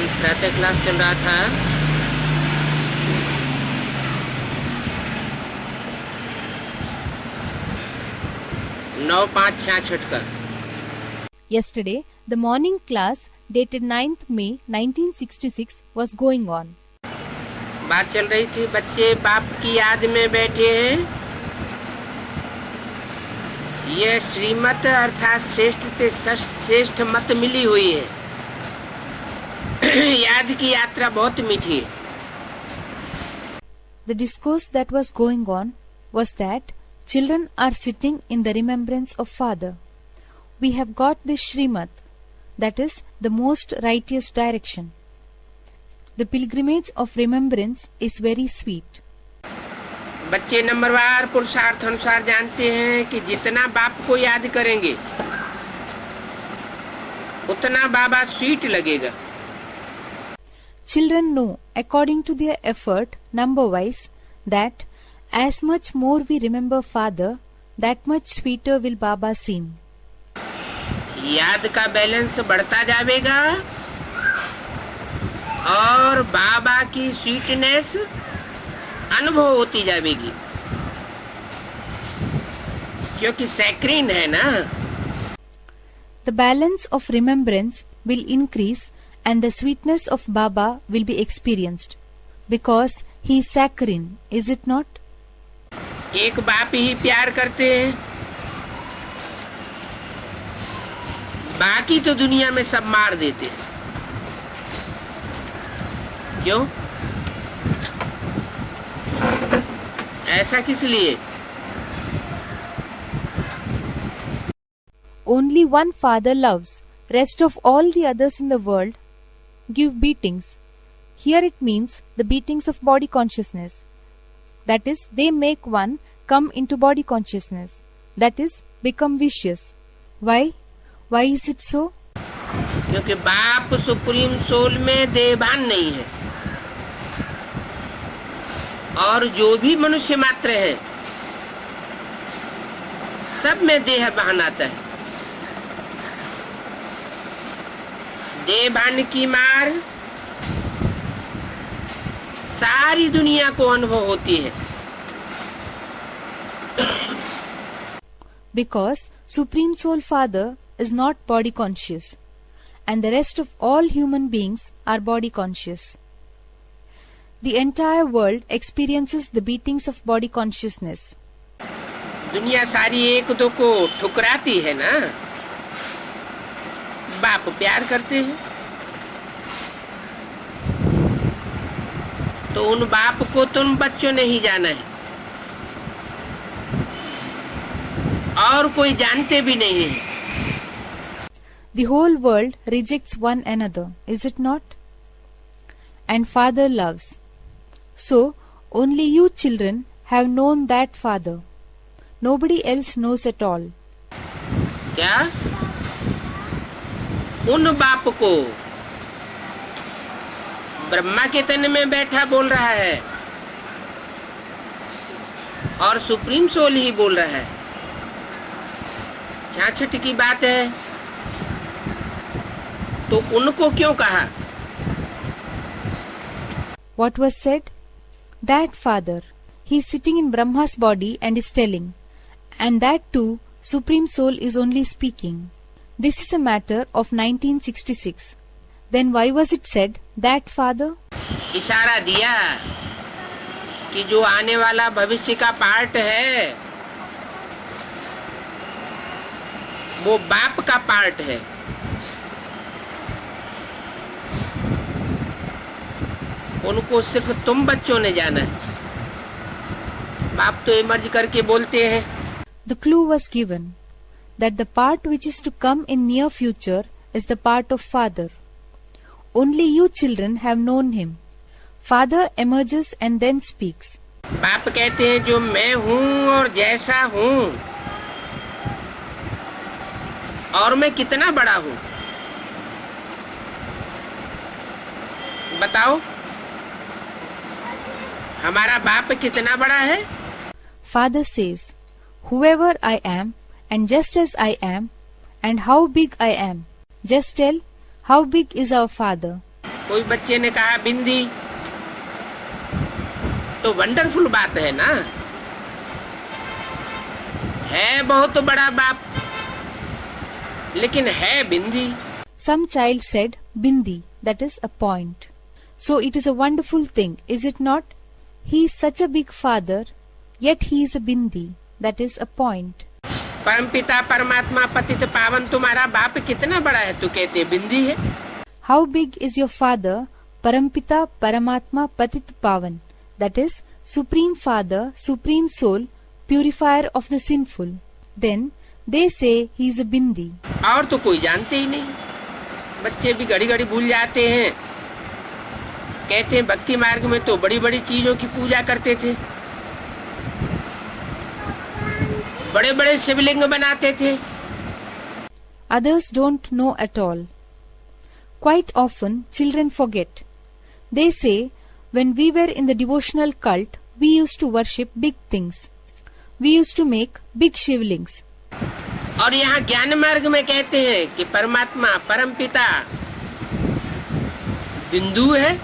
कल प्रातः क्लास चल रहा था। नौ 5/66 का। Yesterday, the morning class dated 9th May 1966 was going on. बात चल रही थी, बच्चे बाप की याद में बैठे हैं। यह श्रीमत अर्थात श्रेष्ठ मत मिली हुई है। याद की यात्रा बहुत मीठी है। The discourse that was going on was that children are sitting in the remembrance of Father. We have got this Srimad, that is the most righteous direction. The pilgrimage of remembrance is very sweet. बच्चे नंबरवार पुरुषार्थ अनुसार जानते हैं कि जितना बाप को याद करेंगे उतना बाबा स्वीट लगेगा। Children know, according to their effort, number-wise, that as much more we remember Father, that much sweeter will Baba seem. याद का बैलेंस बढ़ता जाएगा और बाबा की स्वीटनेस अनुभव होती जाएगी, क्योंकि सैक्रीन है ना। The balance of remembrance will increase and the sweetness of Baba will be experienced, because he is saccharine, is it not? एक बाप ही प्यार करते हैं, बाकी तो दुनिया में सब मार देते हैं। क्यों? ऐसा किस लिए? Only one Father loves, rest of all the others in the world give beatings. Here it means the beatings of body consciousness. That is, they make one come into body consciousness. That is, become vicious. Why? Why is it so? क्योंकि बाप supreme soul में देहभान नहीं है, और जो भी मनुष्य मात्र है सब में देह भान आता है। देहभान की मार सारी दुनिया को अनुभव होती है। Because Supreme Soul Father is not body conscious, and the rest of all human beings are body conscious. The entire world experiences the beatings of body consciousness. दुनिया सारी एक दो को ठुकराती है ना। बाप प्यार करते हैं तो उन बाप को तुम बच्चों ने ही जाना है, और कोई जानते भी नहीं है। The whole world rejects one another, is it not? And Father loves. So, only you children have known that Father. Nobody else knows at all. क्या? उन बाप को ब्रह्मा के तन में बैठा बोल रहा है और सुप्रीम सोल ही बोल रहा है। छाछठ की बात है तो उनको क्यों कहा? What was said? That Father, he is sitting in Brahma's body and is telling, and that too, Supreme Soul is only speaking. This is a matter of 1966. Then why was it said, that Father? इशारा दिया कि जो आने वाला भविष्य का part है वो बाप का पार्ट है। उनको सिर्फ तुम बच्चों ने जाना है। बाप तो इमर्ज करके बोलते हैं। The clue was given that the part which is to come in near future is the part of Father. Only you children have known him. Father emerges and then speaks. बाप कहते हैं जो मैं हूँ और जैसा हूँ और मैं कितना बड़ा हूँ, बताओ हमारा बाप कितना बड़ा है? Father says, whoever I am and just as I am and how big I am. Just tell, how big is our Father? कोई बच्चे ने कहा बिंदी, तो वंडरफुल बात है ना, है बहुत बड़ा बाप, लेकिन है बिंदी। Some child said bindi, that is a point. So it is a wonderful thing, is it not? He is such a big father, yet he is a bindi, that is a point. परमपिता परमात्मा पतित पावन तुम्हारा बाप कितना बड़ा है, तू कहते बिंदी है। How big is your father, Parampita Paramatma Patit Pavan, that is Supreme Father, Supreme Soul, Purifier of the sinful. Then they say he is a bindi. और तो कोई जानते ही नहीं, बच्चे भी घड़ी घड़ी भूल जाते हैं। कहते हैं भक्ति मार्ग में तो बड़ी बड़ी चीजों की पूजा करते थे, बड़े बड़े शिवलिंग बनाते थे। Others don't know at all. Quite often children forget. They say, when we were in the devotional cult, we used to worship big things. We used to make big shivlings. और यहाँ ज्ञान मार्ग में कहते हैं कि परमात्मा परमपिता बिंदु है।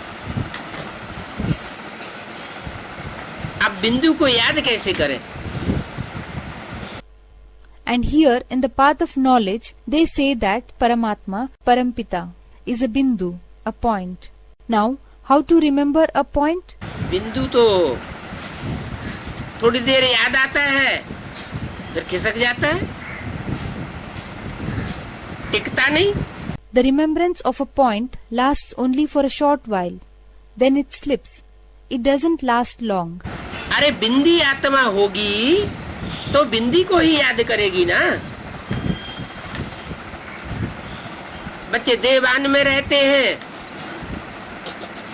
अब बिंदु को याद कैसे करें? And here in the path of knowledge, they say that Paramatma, Parampita, is a bindu, a point. Now, how to remember a point? बिंदु तो थोड़ी देर याद आता है, फिर खिसक जाता है, टिकता नहीं। The remembrance of a point lasts only for a short while. Then it slips. It doesn't last long. अरे बिंदी आत्मा होगी तो बिंदी को ही याद करेगी ना। बच्चे देवान में रहते हैं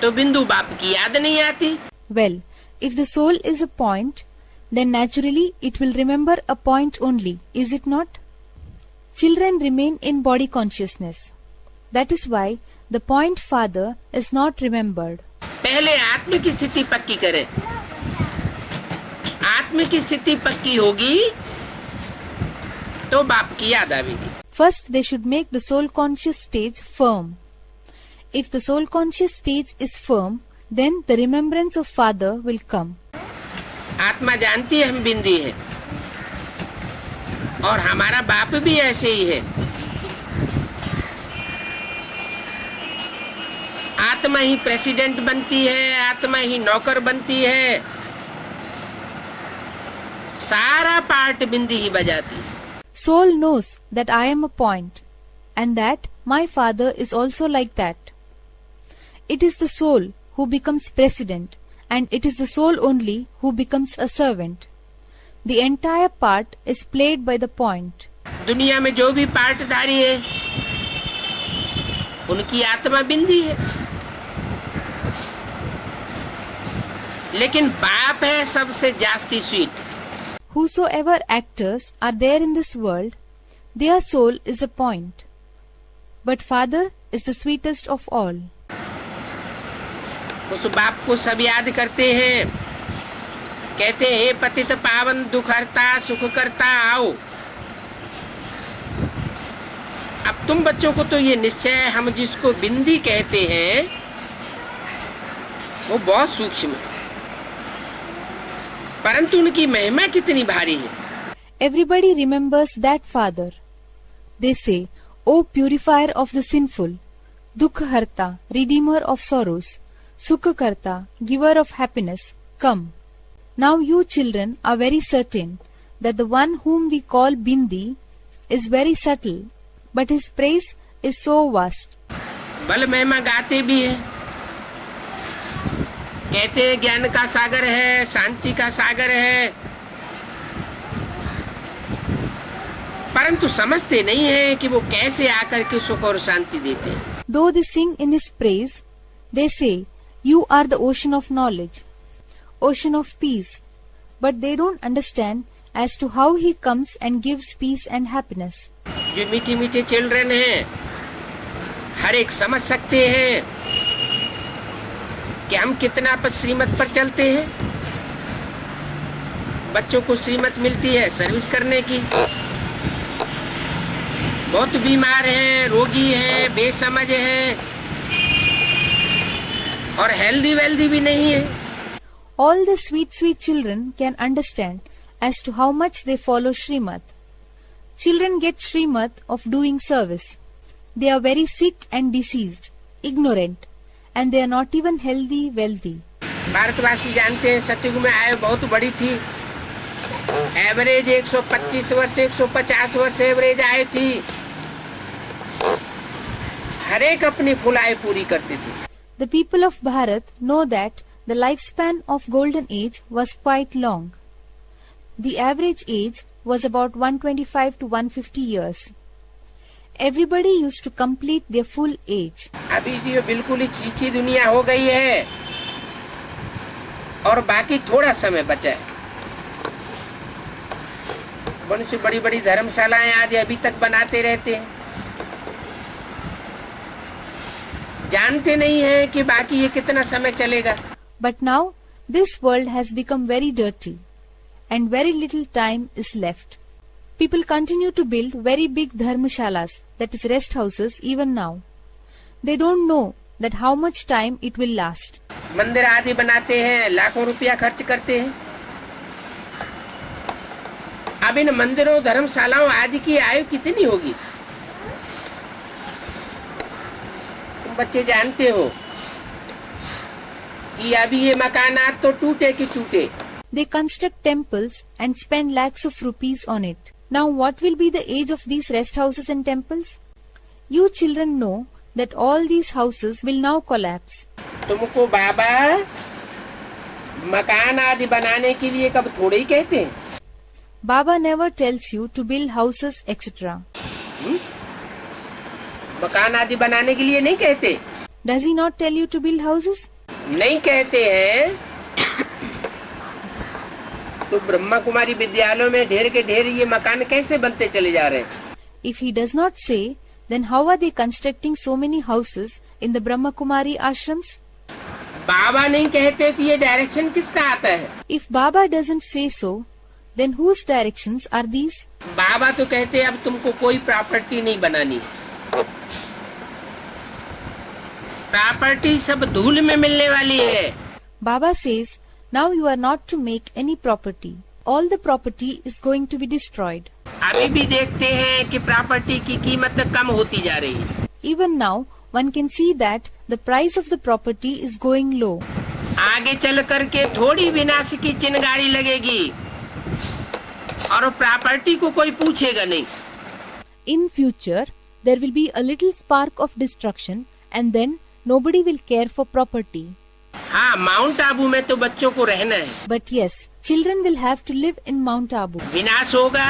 तो बिंदु बाप की याद नहीं आती। Well, if the soul is a point, then naturally it will remember a point only, is it not? Children remain in body consciousness. That is why the point father is not remembered. पहले आत्म की स्थिति पक्की करें। आत्म की स्थिति पक्की होगी तो बाप की याद आएगी। First, they should make the soul conscious stage firm. If the soul conscious stage is firm, then the remembrance of father will come. आत्मा जानती है हम बिंदी है और हमारा बाप भी ऐसे ही है। आत्मा ही प्रेसिडेंट बनती है, आत्मा ही नौकर बनती है, सारा पार्ट बिंदी ही बजाती है। Soul knows that I am a point and that my father is also like that. It is the soul who becomes president and it is the soul only who becomes a servant. The entire part is played by the point. दुनिया में जो भी पार्टधारी है उनकी आत्मा बिंदी है, लेकिन बाप है सबसे जास्ती sweet. Whosoever actors are there in this world, their soul is a point. But Father is the sweetest of all. उस बाप को सब याद करते हैं, कहते हैं हे पतित पावन दुख हरता सुख करता आओ। अब तुम बच्चों को तो ये निश्चय है, हम जिसको बिंदी कहते हैं वो बहुत सूक्ष्म है, परंतु उनकी महिमा कितनी भारी है। Everybody remembers that Father. They say, O purifier of the sinful, Dukharta, redeemer of sorrows, Sukhakarta, giver of happiness, come. Now you children are very certain that the one whom we call Bindi is very subtle, but his praise is so vast. बल महिमा गाते भी है, कहते हैं ज्ञान का सागर है, शांति का सागर है, परंतु समझते नहीं है कि वो कैसे आकर के सुख और शांति देते हैं। Though they sing in his praise, they say, you are the ocean of knowledge, ocean of peace, but they don't understand as to how he comes and gives peace and happiness. जो मीठे मीठे children हैं, हर एक समझ सकते हैं कि हम कितना पर श्रीमत पर चलते हैं। बच्चों को श्रीमत मिलती है सर्विस करने की, बहुत बीमार हैं, रोगी हैं, बेसमझ हैं, और हेल्दी वेल्दी भी नहीं है। All the sweet children can understand as to how much they follow Srimad. Children get Srimad of doing service. They are very sick and diseased, ignorant, and they are not even healthy, wealthy. भारतवासी जानते हैं सतयुग में आयु बहुत बड़ी थी। Average 125 वर्ष 150 वर्ष एवरेज आयु थी। हर एक अपनी फुल आयु पूरी करती थी। The people of Bharat know that the lifespan of golden age was quite long. The average age was about 125 to 150 years. Everybody used to complete their full age. अभी जो बिल्कुल ही चीची दुनिया हो गई है और बाकी थोड़ा समय बचा है। बड़ी से बड़ी बड़ी धर्मशालाएं आज अभी तक बनाते रहते हैं। जानते नहीं हैं कि बाकी ये कितना समय चलेगा। But now this world has become very dirty and very little time is left. People continue to build very big dharmashalas, that is rest houses, even now. They don't know that how much time it will last. मंदिर आदि बनाते हैं, लाखों रुपया खर्च करते हैं। अब इन मंदिरों धर्मशालाओं आदि की आयु कितनी होगी? तुम बच्चे जानते हो कि अभी ये मकानात तो टूटे कि टूटे। They construct temples and spend lakhs of rupees on it. Now what will be the age of these rest houses and temples? You children know that all these houses will now collapse. तुमको बाबा मकान आदि बनाने के लिए कब थोड़े ही कहते हैं। Baba never tells you to build houses, etc. मकान आदि बनाने के लिए नहीं कहते। Does he not tell you to build houses? नहीं कहते हैं तो ब्रह्मा कुमारी विद्यालयों में ढेर के ढेर ये मकान कैसे बनते चले जा रहे हैं? If he does not say, then how are they constructing so many houses in the Brahma Kumari ashrams? बाबा नहीं कहते तो ये डायरेक्शन किसका आता है? If Baba doesn't say so, then whose directions are these? बाबा तो कहते अब तुमको कोई प्रॉपर्टी नहीं बनानी। प्रॉपर्टी सब धूल में मिलने वाली है। Baba says, now you are not to make any property. All the property is going to be destroyed. अभी भी देखते हैं कि प्रॉपर्टी की कीमत कम होती जा रही है। Even now, one can see that the price of the property is going low. आगे चल करके थोड़ी विनाश की चिंगारी लगेगी और प्रॉपर्टी को कोई पूछेगा नहीं। In future, there will be a little spark of destruction and then nobody will care for property. हाँ, माउंट आबू में तो बच्चों को रहना है। But yes, children will have to live in Mount Abu. विनाश होगा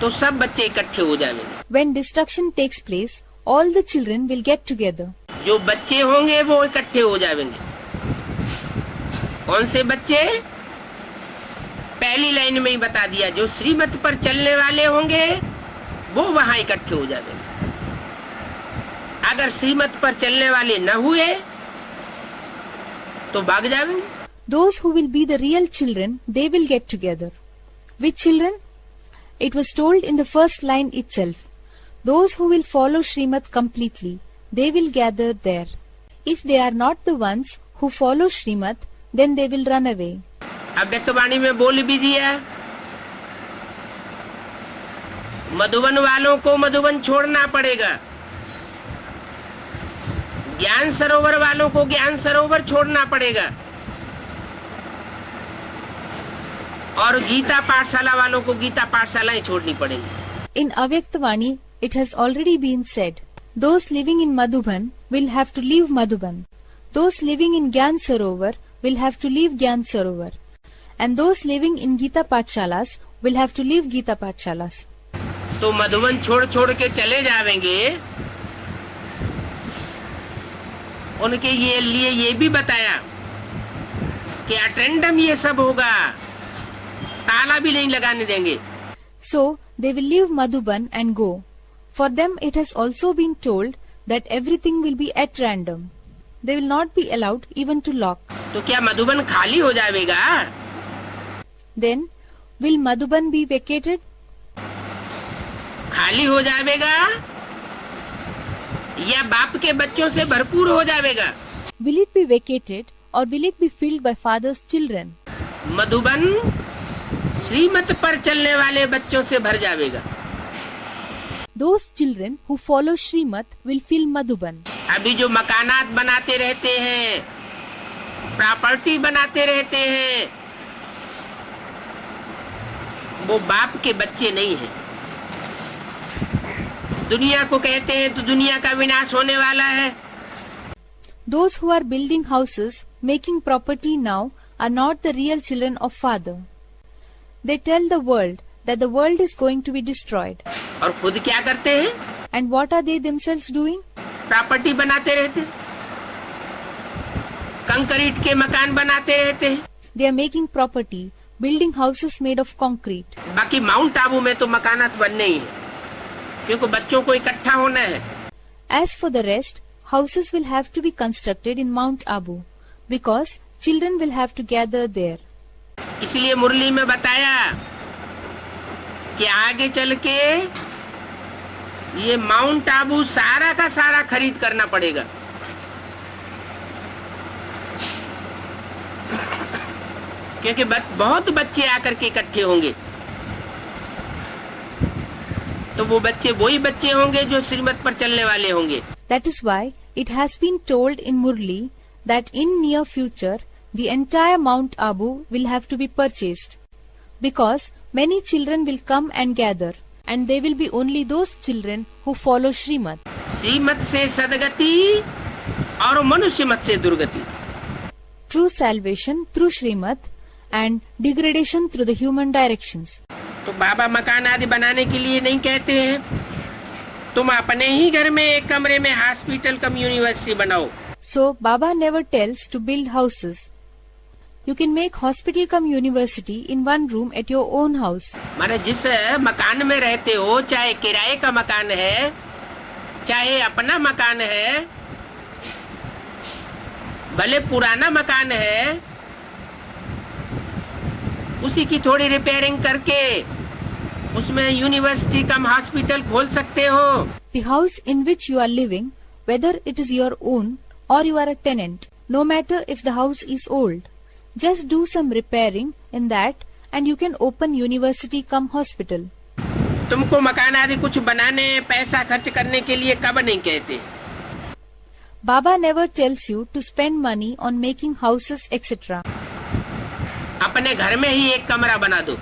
तो सब बच्चे इकट्ठे हो जाएंगे। When destruction takes place, all the children will get together. जो बच्चे होंगे वो इकट्ठे हो जाएंगे। कौन से बच्चे? पहली लाइन में ही बता दिया, जो श्रीमत पर चलने वाले होंगे वो वहां इकट्ठे हो जाएंगे। अगर श्रीमत पर चलने वाले न हुए तो भाग जाएंगे। Those who will be the real children, they will get together. Which children? It was told in the first line itself. Those who will follow Srimad completely, they will gather there. If they are not the ones who follow Srimad, then they will run away. अव्यक्तवाणी में बोल भी दिया, मधुबन वालों को मधुबन छोड़ना पड़ेगा, ज्ञान सरोवर वालों को ज्ञान सरोवर छोड़ना पड़ेगा और गीता पाठशाला वालों को गीता पाठशालाएं छोड़नी पड़ेगी। In Avyaktavani, it has already been said, those living in Madhuban will have to leave Madhuban. Those living in Gyan Sarovar will have to leave Gyan Sarovar. And those living in Gita Pathshalas will have to leave Gita Pathshalas. तो मधुबन छोड़ छोड़ के चले जाएंगे। उनके लिए ये भी बताया कि अटेंडम ये सब होगा, ताला भी नहीं लगाने देंगे। So they will leave Madhuban and go. For them it has also been told that everything will be at random. They will not be allowed even to lock. तो क्या मधुबन खाली हो जाएगा? Then will Madhuban be vacated? खाली हो जाएगा या बाप के बच्चों से भरपूर हो जाएगा? Will it be vacated or will it be filled by father's children? Madhuban श्रीमत पर चलने वाले बच्चों से भर जाएगा। Those children who follow Srimat will fill Madhuban. अभी जो मकानात बनाते रहते हैं, प्रॉपर्टी बनाते रहते हैं, वो बाप के बच्चे नहीं हैं। दुनिया को कहते हैं तो दुनिया का विनाश होने वाला है। Those who are building houses, making property now, are not the real children of Father. They tell the world that the world is going to be destroyed. और खुद क्या करते हैं? And what are they themselves doing? Property बनाते रहते हैं, concrete के मकान बनाते रहते हैं। They are making property, building houses made of concrete. बाकी माउंट आबू में तो मकानात बनने ही है, क्योंकि बच्चों को इकट्ठा होना है। As for the rest, houses will have to be constructed in Mount Abu because children will have to gather there. इसलिए मुरली में बताया कि आगे चल के ये माउंट आबू सारा का सारा खरीद करना पड़ेगा। क्योंकि बहुत बच्चे आकर के इकट्ठे होंगे, तो वो बच्चे वही बच्चे होंगे जो श्रीमत पर चलने वाले होंगे। That is why it has been told in Murli that in near future the entire Mount Abu will have to be purchased because many children will come and gather and they will be only those children who follow Srimat. श्रीमत से सदगति और मनुष्य मत से दुर्गति। True salvation through Srimat and degradation through the human directions. तो बाबा मकान आदि बनाने के लिए नहीं कहते हैं, तुम अपने ही घर में एक कमरे में हॉस्पिटल कम यूनिवर्सिटी बनाओ। So Baba never tells to build houses. You can make hospital cum university in one room at your own house. माने जिस मकान में रहते हो, चाहे किराए का मकान है, चाहे अपना मकान है, भले पुराना मकान है, उसी की थोड़ी रिपेयरिंग करके उसमें यूनिवर्सिटी कम हॉस्पिटल खोल सकते हो। The house in which you are living, whether it is your own or you are a tenant, no matter if the house is old, just do some repairing in that and you can open university cum hospital. तुमको मकान आदि कुछ बनाने, पैसा खर्च करने के लिए कब नहीं कहते। Baba never tells you to spend money on making houses etc. अपने घर में ही एक कमरा बना दो।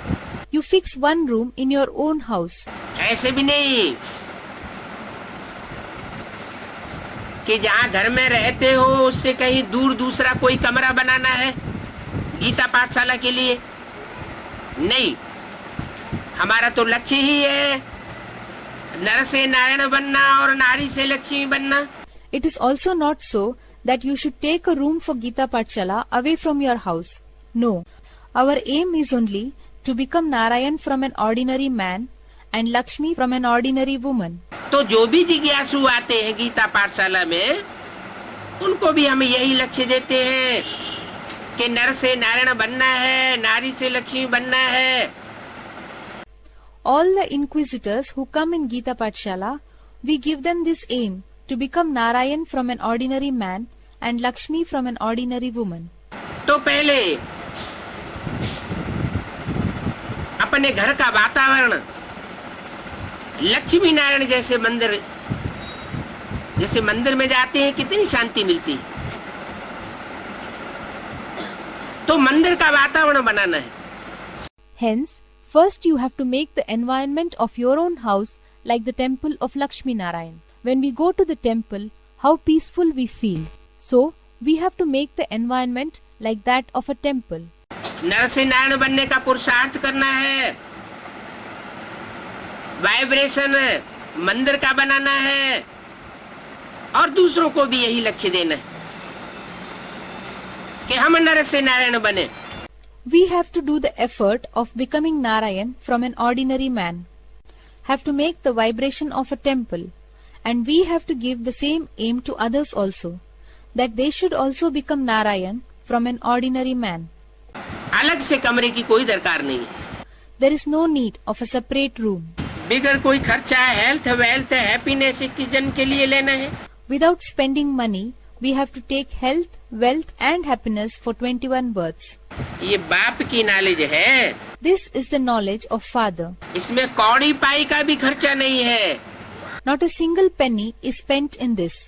You fix one room in your own house. ऐसे भी नहीं कि जहाँ घर में रहते हो उससे कहीं दूर दूसरा कोई कमरा बनाना है गीता पाठशाला के लिए। नहीं, हमारा तो लक्ष्य ही है नर से नारायण बनना और नारी से लक्ष्मी बनना। It is also not so that you should take a room for Gita Pathshala away from your house. No, our aim is only to become Narayan from an ordinary man and Lakshmi from an ordinary woman. तो जो भी जिज्ञासु आते हैं गीता पाठशाला में, उनको भी हम यही लक्ष्य देते हैं कि नर से नारायण बनना है, नारी से लक्ष्मी बनना है। All the inquisitors who come in Gita Pathshala, we give them this aim to become Narayan from an ordinary man and Lakshmi from an ordinary woman. तो पहले अपने घर का वातावरण लक्ष्मी नारायण जैसे मंदिर में जाते हैं कितनी शांति मिलती है। तो मंदिर का वातावरण बनाना है। Hence, first you have to make the environment of your own house like the temple of Lakshmi Narayan. When we go to the temple, how peaceful we feel. So, we have to make the environment like that of a temple. नर से नारायण बनने का पुरुषार्थ करना है, vibration मंदिर का बनाना है और दूसरों को भी यही लक्ष्य देना है कि हम नर से नारायण बने। We have to do the effort of becoming Narayan from an ordinary man, have to make the vibration of a temple, and we have to give the same aim to others also, that they should also become Narayan from an ordinary man. अलग से कमरे की कोई दरकार नहीं है। There is no need of a separate room. बिगर कोई खर्चा हेल्थ वेल्थ हैप्पीनेस किस जन के लिए लेना है। Without spending money, we have to take health, wealth and happiness for 21 births. ये बाप की नॉलेज है। This is the knowledge of Father. इसमें कौड़ी पाई का भी खर्चा नहीं है। Not a single penny is spent in this.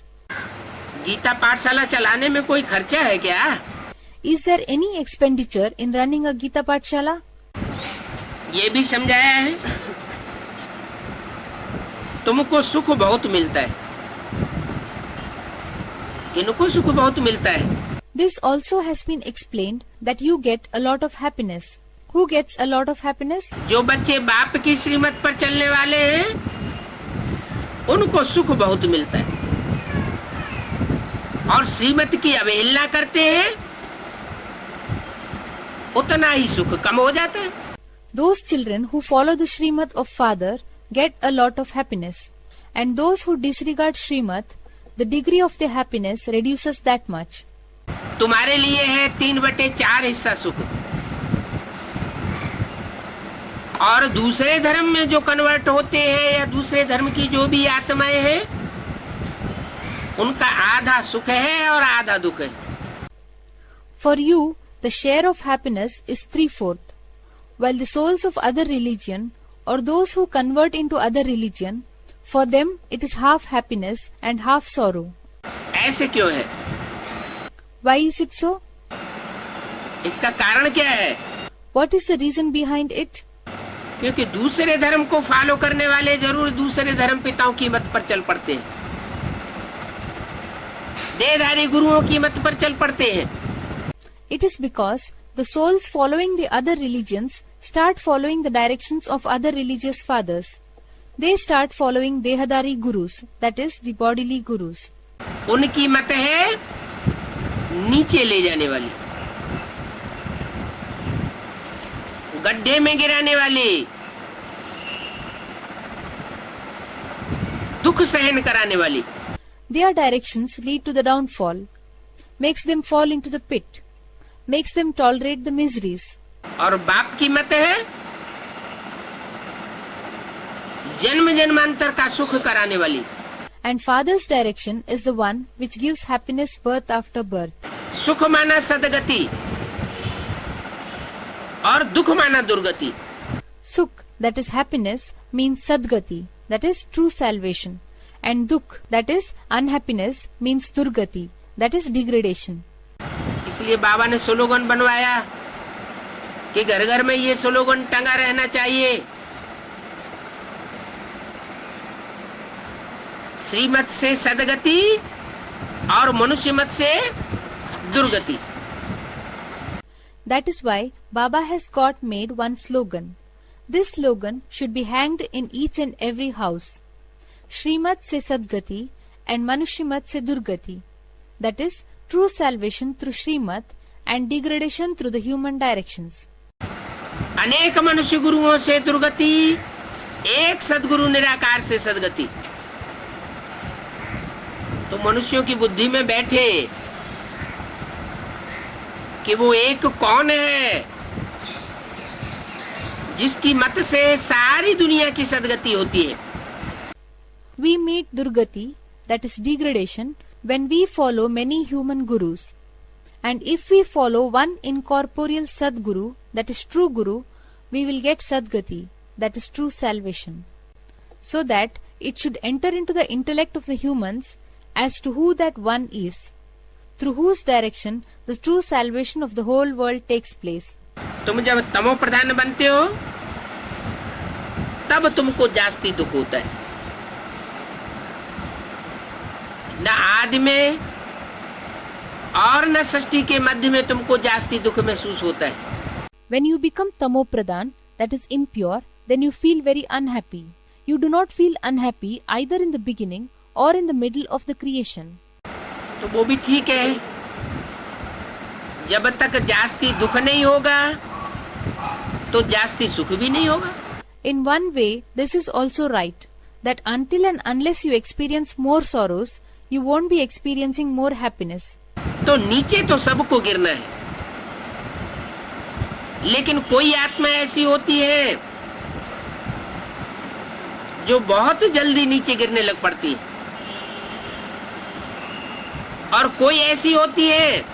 Gita पाठशाला चलाने में कोई खर्चा है क्या? Is there any expenditure in running a Gita Pathshala? ये भी समझाया है। तुमको सुख बहुत मिलता है। किनको सुख बहुत मिलता है? This also has been explained that you get a lot of happiness. Who gets a lot of happiness? जो बच्चे बाप की श्रीमत पर चलने वाले हैं, उनको सुख बहुत मिलता है। और श्रीमत की अवहेलना करते हैं, उतना ही सुख कम हो जाता है। Those children who follow the Srimad of Father get a lot of happiness, and those who disregard Srimad, the degree of their happiness reduces that much. तुम्हारे लिए है 3/4 हिस्सा सुख। और दूसरे धर्म में जो कन्वर्ट होते हैं या दूसरे धर्म की जो भी आत्माएं हैं, उनका आधा सुख है और आधा दुख है। For you, the share of happiness is 3/4, while the souls of other religion or those who convert into other religion, for them it is half happiness and half sorrow. ऐसे क्यों है? Why is it so? इसका कारण क्या है? What is the reason behind it? क्योंकि दूसरे धर्म को फॉलो करने वाले जरूर दूसरे धर्म पिताओं की मत पर चल पड़ते हैं, देहधारी गुरुओं की मत पर चल पड़ते हैं। It is because the souls following the other religions start following the directions of other religious fathers. They start following Dehadari gurus, that is the bodily gurus. उनकी मत है नीचे ले जाने वाली, गड्ढे में गिराने वाली, दुख सहन कराने वाली। Their directions lead to the downfall, makes them fall into the pit, makes them tolerate the miseries. और बाप की मत है जन्म जन्मांतर का सुख कराने वाली। And Father's direction is the one which gives happiness birth after birth. सुख माना सदगति और दुख माना दुर्गति। Sukh, that is happiness, means Sadgati, that is true salvation. And Dukh, that is unhappiness, means Durgati, that is degradation. इसलिए बाबा ने slogan बनवाया कि घर घर में ये स्लोगन टंगा रहना चाहिए, श्रीमत से सदगति और मनुष्य मत से दुर्गति। That is why Baba has got made one slogan. This slogan should be hanged in each and every house. Shrimat se Sadgati and Manushyamat se Durgati. That is true salvation through Shrimat and degradation through the human directions. अनेक मनुष्य गुरुओं से दुर्गति, एक सदगुरु निराकार से सदगति। तो मनुष्यों की बुद्धि में बैठे कि वो एक कौन है जिसकी मत से सारी दुनिया की सदगति होती है। We meet Durgati, that is degradation, when we follow many human gurus. And if we follow one incorporeal Sadguru, that is true Guru, we will get Sadgati, that is true salvation. So that it should enter into the intellect of the humans as to who that one is, through whose direction the true salvation of the whole world takes place. तुम जब तमो प्रधान बनते हो तब तुमको जास्ती दुख होता है, न आदि में और न षष्ठी के मध्य में तुमको जास्ती दुख महसूस होता है। When you become Tamo Pradhan, that is impure, then you feel very unhappy. You do not feel unhappy either in the beginning or in the middle of the creation. तो वो भी ठीक है, जब तक जास्ती दुख नहीं होगा तो जास्ती सुख भी नहीं होगा। In one way, this is also right, that until and unless you experience more sorrows, you won't be experiencing more happiness. तो नीचे तो सबको गिरना है, लेकिन कोई आत्मा ऐसी होती है जो बहुत जल्दी नीचे गिरने लग पड़ती है। और कोई ऐसी होती है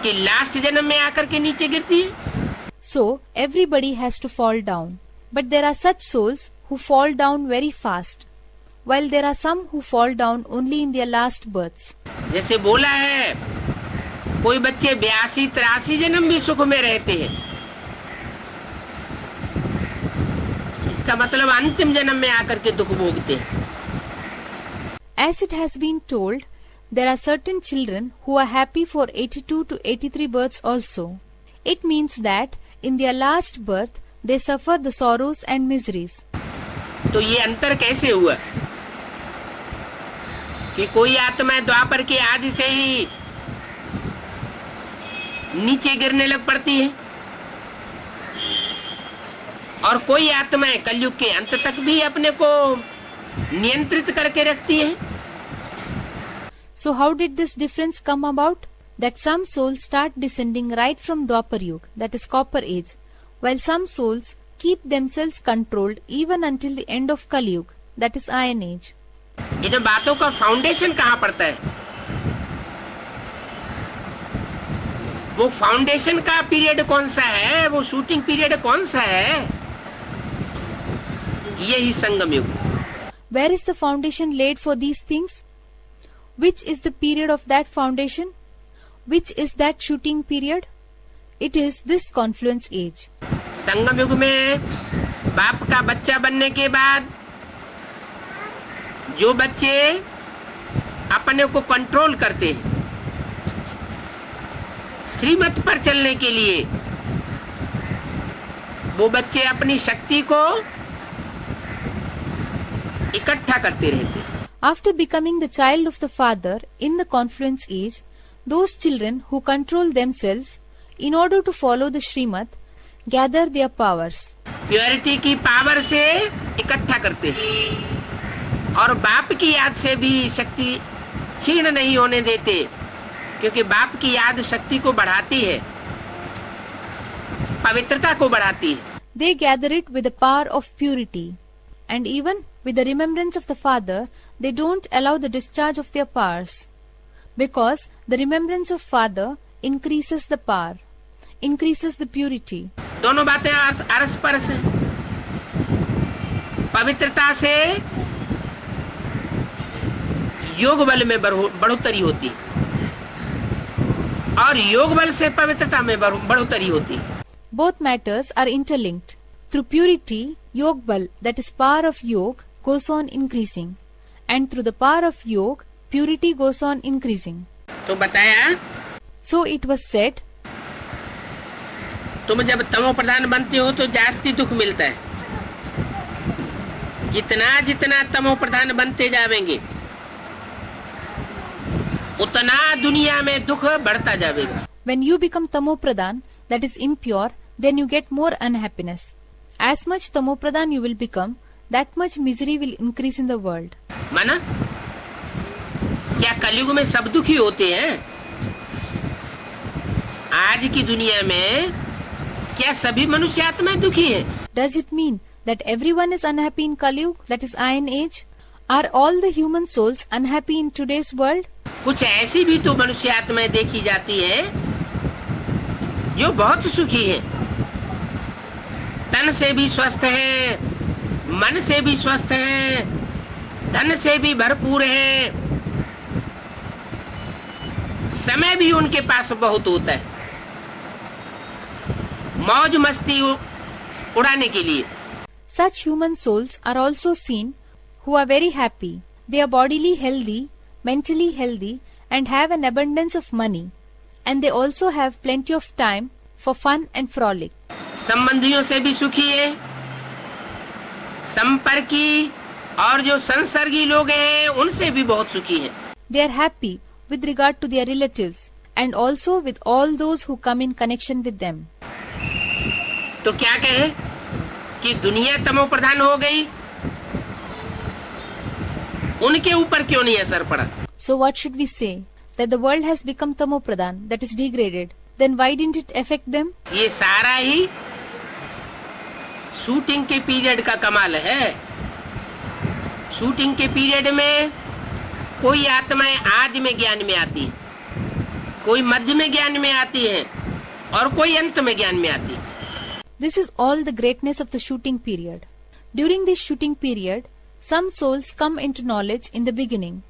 कि लास्ट जन्म में आकर के नीचे गिरती है। So, everybody has to fall down. But there are such souls who fall down very fast, while there are some who fall down only in their last births. जैसे बोला है, कोई बच्चे 82-83 जन्म भी सुख में रहते हैं। इसका मतलब अंतिम जन्म में आकर के दुख भोगते हैं। As it has been told, there are certain children who are happy for 82 to 83 births also. It means that in their last birth they suffer the sorrows and miseries. तो ये अंतर कैसे हुआ कि कोई आत्मा द्वापर के आदि से ही नीचे गिरने लग पड़ती है और कोई आत्माएं कलयुग के अंत तक भी अपने को नियंत्रित करके रखती है। So how did this difference come about? That some souls start descending right from Dwapar Yuga, that is Copper Age, while some souls keep themselves controlled even until the end of Kali Yuga, that is Iron Age. इन बातों का foundation कहाँ पड़ता है? वो foundation का period कौन सा है? वो शूटिंग पीरियड कौन सा है? यही संगम युग। Where is the foundation laid for these things? Which is the period of that foundation? Which is that shooting period? It is this confluence age. संगम युग में बाप का बच्चा बनने के बाद जो बच्चे अपने को कंट्रोल करते हैं श्रीमत पर चलने के लिए, वो बच्चे अपनी शक्ति को इकट्ठा करते रहते हैं। After becoming the child of the father in the confluence age, those children who control themselves in order to follow the Srimad gather their powers. Purity की पावर से इकट्ठा करते हैं और बाप की याद से भी शक्ति क्षीण नहीं होने देते, क्योंकि बाप की याद शक्ति को बढ़ाती है, पवित्रता को बढ़ाती है। They gather it with the power of purity, and even with the remembrance of the father, they don't allow the discharge of their powers, because the remembrance of father increases the power, increases the purity. दोनों बातें अरस परस हैं। पवित्रता से योग बल में बढ़ोतरी होती और योग बल से पवित्रता में बढ़ोतरी होती। Both matters are interlinked. Through purity, Yog Bal, that is power of Yog, goes on increasing, and through the power of Yog, purity goes on increasing. तो बताया, So it was said, तुम जब तमो प्रधान बनते हो तो जास्ती दुख मिलता है। जितना जितना तमो प्रधान बनते जावेंगे उतना दुनिया में दुख बढ़ता जाएगा। when you become Tamo Pradhan, that is impure, then you get more unhappiness. As much Tamo Pradhan you will become, that much misery will increase in the world. माना क्या कलयुग में सब दुखी होते हैं? आज की दुनिया में क्या सभी मनुष्य आत्माएं दुखी हैं? Does it mean that everyone is unhappy in Kali Yuga, that is Iron Age? Are all the human souls unhappy in today's world? कुछ ऐसी भी तो मनुष्य आत्माएं देखी जाती है जो बहुत सुखी है, तन से भी स्वस्थ है, मन से भी स्वस्थ है, धन से भी भरपूर है, समय भी उनके पास बहुत होता है मौज मस्ती उड़ाने के लिए। Such human souls are also seen who are very happy. They are bodily healthy, mentally healthy, and have an abundance of money. And they also have plenty of time for fun and frolic. संबंधियों से भी सुखी है, संपर्की और जो संसर्गी लोग हैं उनसे भी बहुत सुखी है। They are happy with regard to their relatives and also with all those who come in connection with them. तो क्या कहें कि दुनिया तमो प्रधान हो गई, उनके ऊपर क्यों नहीं असर पड़ा? So what should we say? That the world has become Tamo Pradhan, that is degraded. Then why didn't it affect them? ये सारा ही शूटिंग के पीरियड का कमाल है। शूटिंग के पीरियड में कोई आत्माएं आदि में ज्ञान में आती है, कोई मध्य में ज्ञान में आती है और कोई अंत में ज्ञान में आती है। This is all the greatness of the shooting period. During this shooting period, some souls come into knowledge in the beginning,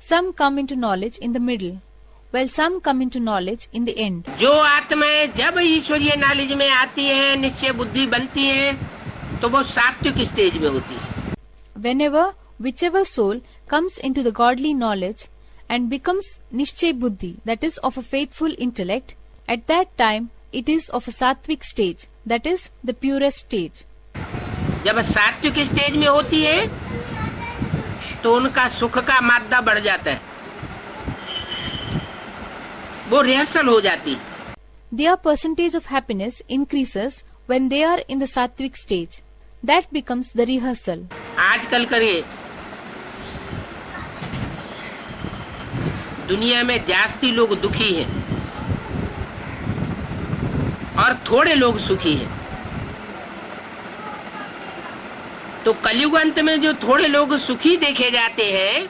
some come into knowledge in the middle, while some come into knowledge in the end. जो आत्माएं जब ईश्वरीय knowledge में आती हैं, निश्चय बुद्धि बनती हैं, तो वो सात्विक स्टेज में होती है। Whenever, whichever soul comes into the godly knowledge and becomes Nishchay Buddhi, that is of a faithful intellect, at that time it is of a sattvic stage, that is the purest stage. जब सात्विक stage में होती है तो उनका सुख का मात्रा बढ़ जाता है, वो रिहर्सल हो जाती है। Their percentage of happiness increases when they are in the sattvic stage. That becomes the rehearsal. आजकल करिए दुनिया में जास्ती लोग दुखी हैं और थोड़े लोग सुखी हैं। तो कलयुग अंत में जो थोड़े लोग सुखी देखे जाते हैं,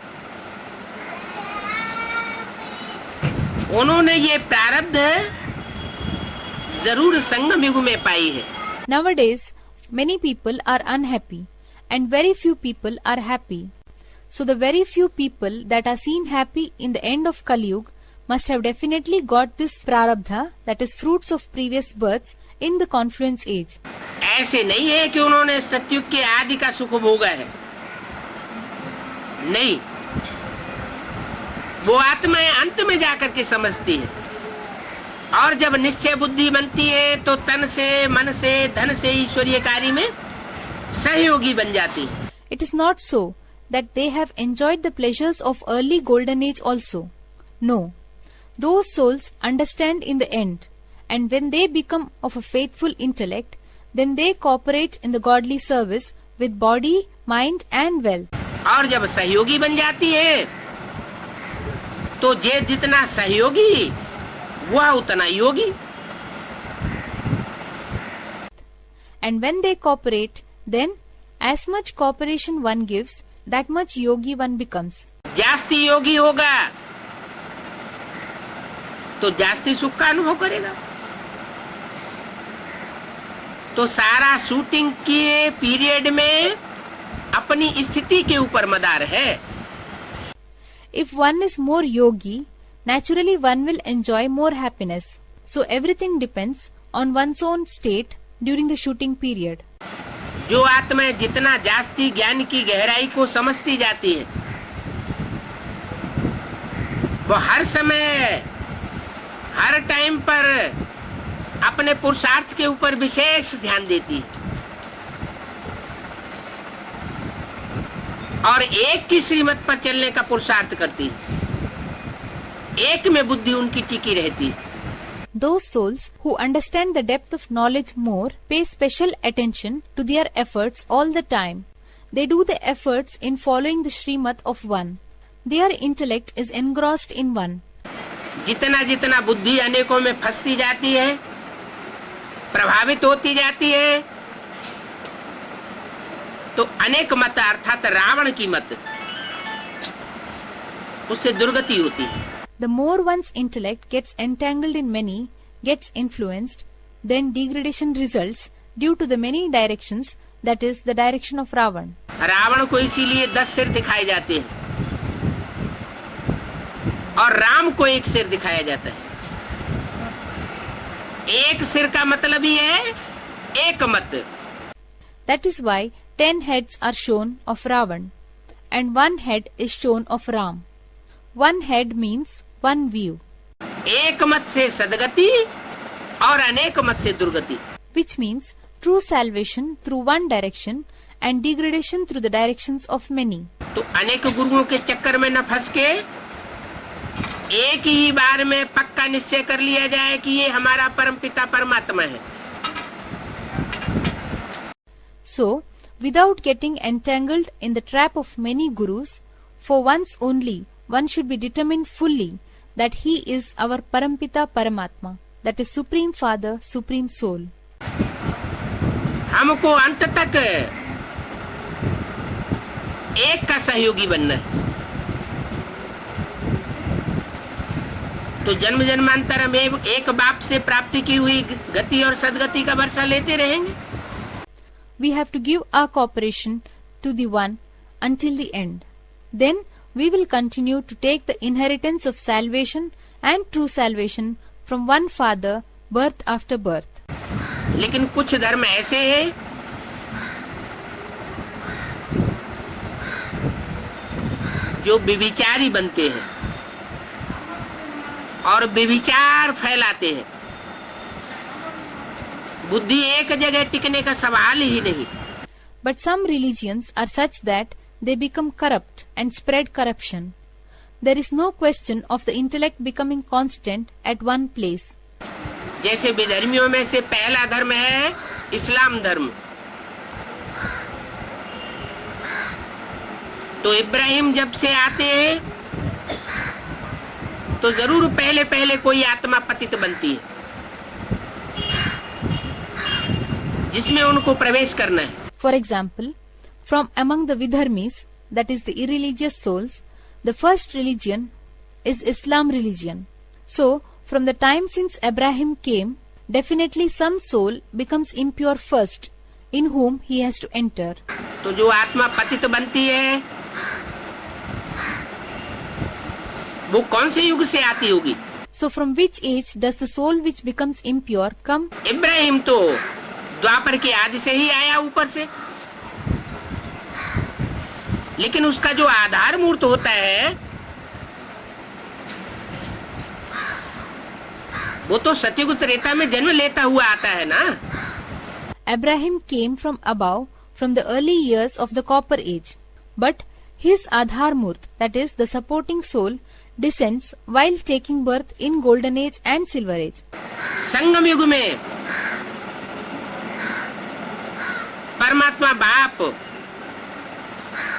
उन्होंने ये प्रारब्ध जरूर संगम युग में पाई है। Nowadays, many people are unhappy and very few people are happy. So the very few people that are seen happy in the end of Kali Yuga must have definitely got this prarabdha, that is fruits of previous births, in the confluence age. ऐसे नहीं है कि उन्होंने सतयुग के आदि का सुख भोगा है, नहीं, वो आत्माएं अंत में जाकर के समझती है और जब निश्चय बुद्धि बनती है तो तन से, मन से, धन से ईश्वरीय कार्य में सहयोगी बन जाती है। It is not so that they have enjoyed the pleasures of early golden age also. No, those souls understand in the end, and when they become of a faithful intellect, then they cooperate in the godly service with body, mind and wealth. और जब सहयोगी बन जाती है तो जे जितना सहयोगी वह उतना योगी। And when they cooperate, then as much cooperation one gives, that much yogi one becomes. जास्ती योगी होगा तो जास्ती सुख का अनुभव करेगा। तो सारा शूटिंग के पीरियड में अपनी स्थिति के ऊपर मदार है। If one is more yogi, naturally one will enjoy more happiness. So everything depends on one's own state during the shooting period. जो आत्माएं जितना जास्ती ज्ञान की गहराई को समझती जाती है, वो हर समय, हर टाइम पर अपने पुरुषार्थ के ऊपर विशेष ध्यान देती है और एक की श्रीमत पर चलने का पुरुषार्थ करती है। एक में बुद्धि उनकी टिकी रहती है। Those souls who understand the depth of knowledge more pay special attention to their efforts all the time. They do the efforts in following the Srimat of one. Their intellect is engrossed in one. जितना जितना बुद्धि अनेकों में फंसती जाती है, प्रभावित होती जाती है, तो अनेक मत अर्थात रावण की मत उससे दुर्गति होती है। The more one's intellect gets entangled in many, gets influenced, then degradation results due to the many directions, that is the direction of Ravan. Ravan को इसीलिए 10 सिर दिखाए जाते हैं और राम को एक सिर दिखाया जाता है। एक सिर का मतलब ही है एक मत। That is why 10 heads are shown of Ravan and 1 head is shown of Ram. 1 head means one view. एक मत से सदगति और अनेक मत से दुर्गति, which means true salvation through one direction and degradation through the directions of many. तो अनेक गुरुओं के चक्कर में न फंस के एक ही बार में पक्का निश्चय कर लिया जाए कि ये हमारा परमपिता परमात्मा है। So, without getting entangled in the trap of many gurus, for once only one should be determined fully that he is our Parampita Paramatma, that is Supreme Father, Supreme Soul. हमको अंत तक एक का सहयोगी बनना है। तो जन्म जन्मांतर में एक बाप से प्राप्ति की हुई गति और सदगति का वर्षा लेते रहेंगे। We have to give our cooperation to the One until the end. Then we will continue to take the inheritance of salvation and true salvation from one Father, birth after birth. लेकिन कुछ धर्म ऐसे हैं जो व्यभिचारी बनते हैं और व्यभिचार फैलाते हैं। बुद्धि एक जगह टिकने का सवाल ही नहीं। But some religions are such that they become corrupt and spread corruption. There is no question of the intellect becoming constant at one place. जैसे विधर्मियों में से पहला धर्म है इस्लाम धर्म। तो इब्राहिम जब से आते हैं तो जरूर पहले पहले कोई आत्मा पतित बनती है जिसमें उनको प्रवेश करना है। For example, from among the Vidharmis, that is the irreligious souls, the first religion is Islam religion. So, from the time since Abraham came, definitely some soul becomes impure first, in whom he has to enter. तो जो आत्मा पतित बनती है वो कौन से युग से आती होगी? So, from which age does the soul which becomes impure come? Ibrahim तो द्वापर के आदि से ही आया ऊपर से, लेकिन उसका जो आधार मूर्त होता है वो तो सतयुग त्रेता में जन्म लेता हुआ आता है ना। Abraham came from above, from the early years of the copper age, but his Adhar Murt, that is the supporting soul, descends while taking birth in golden age and silver age. संगम युग में परमात्मा बाप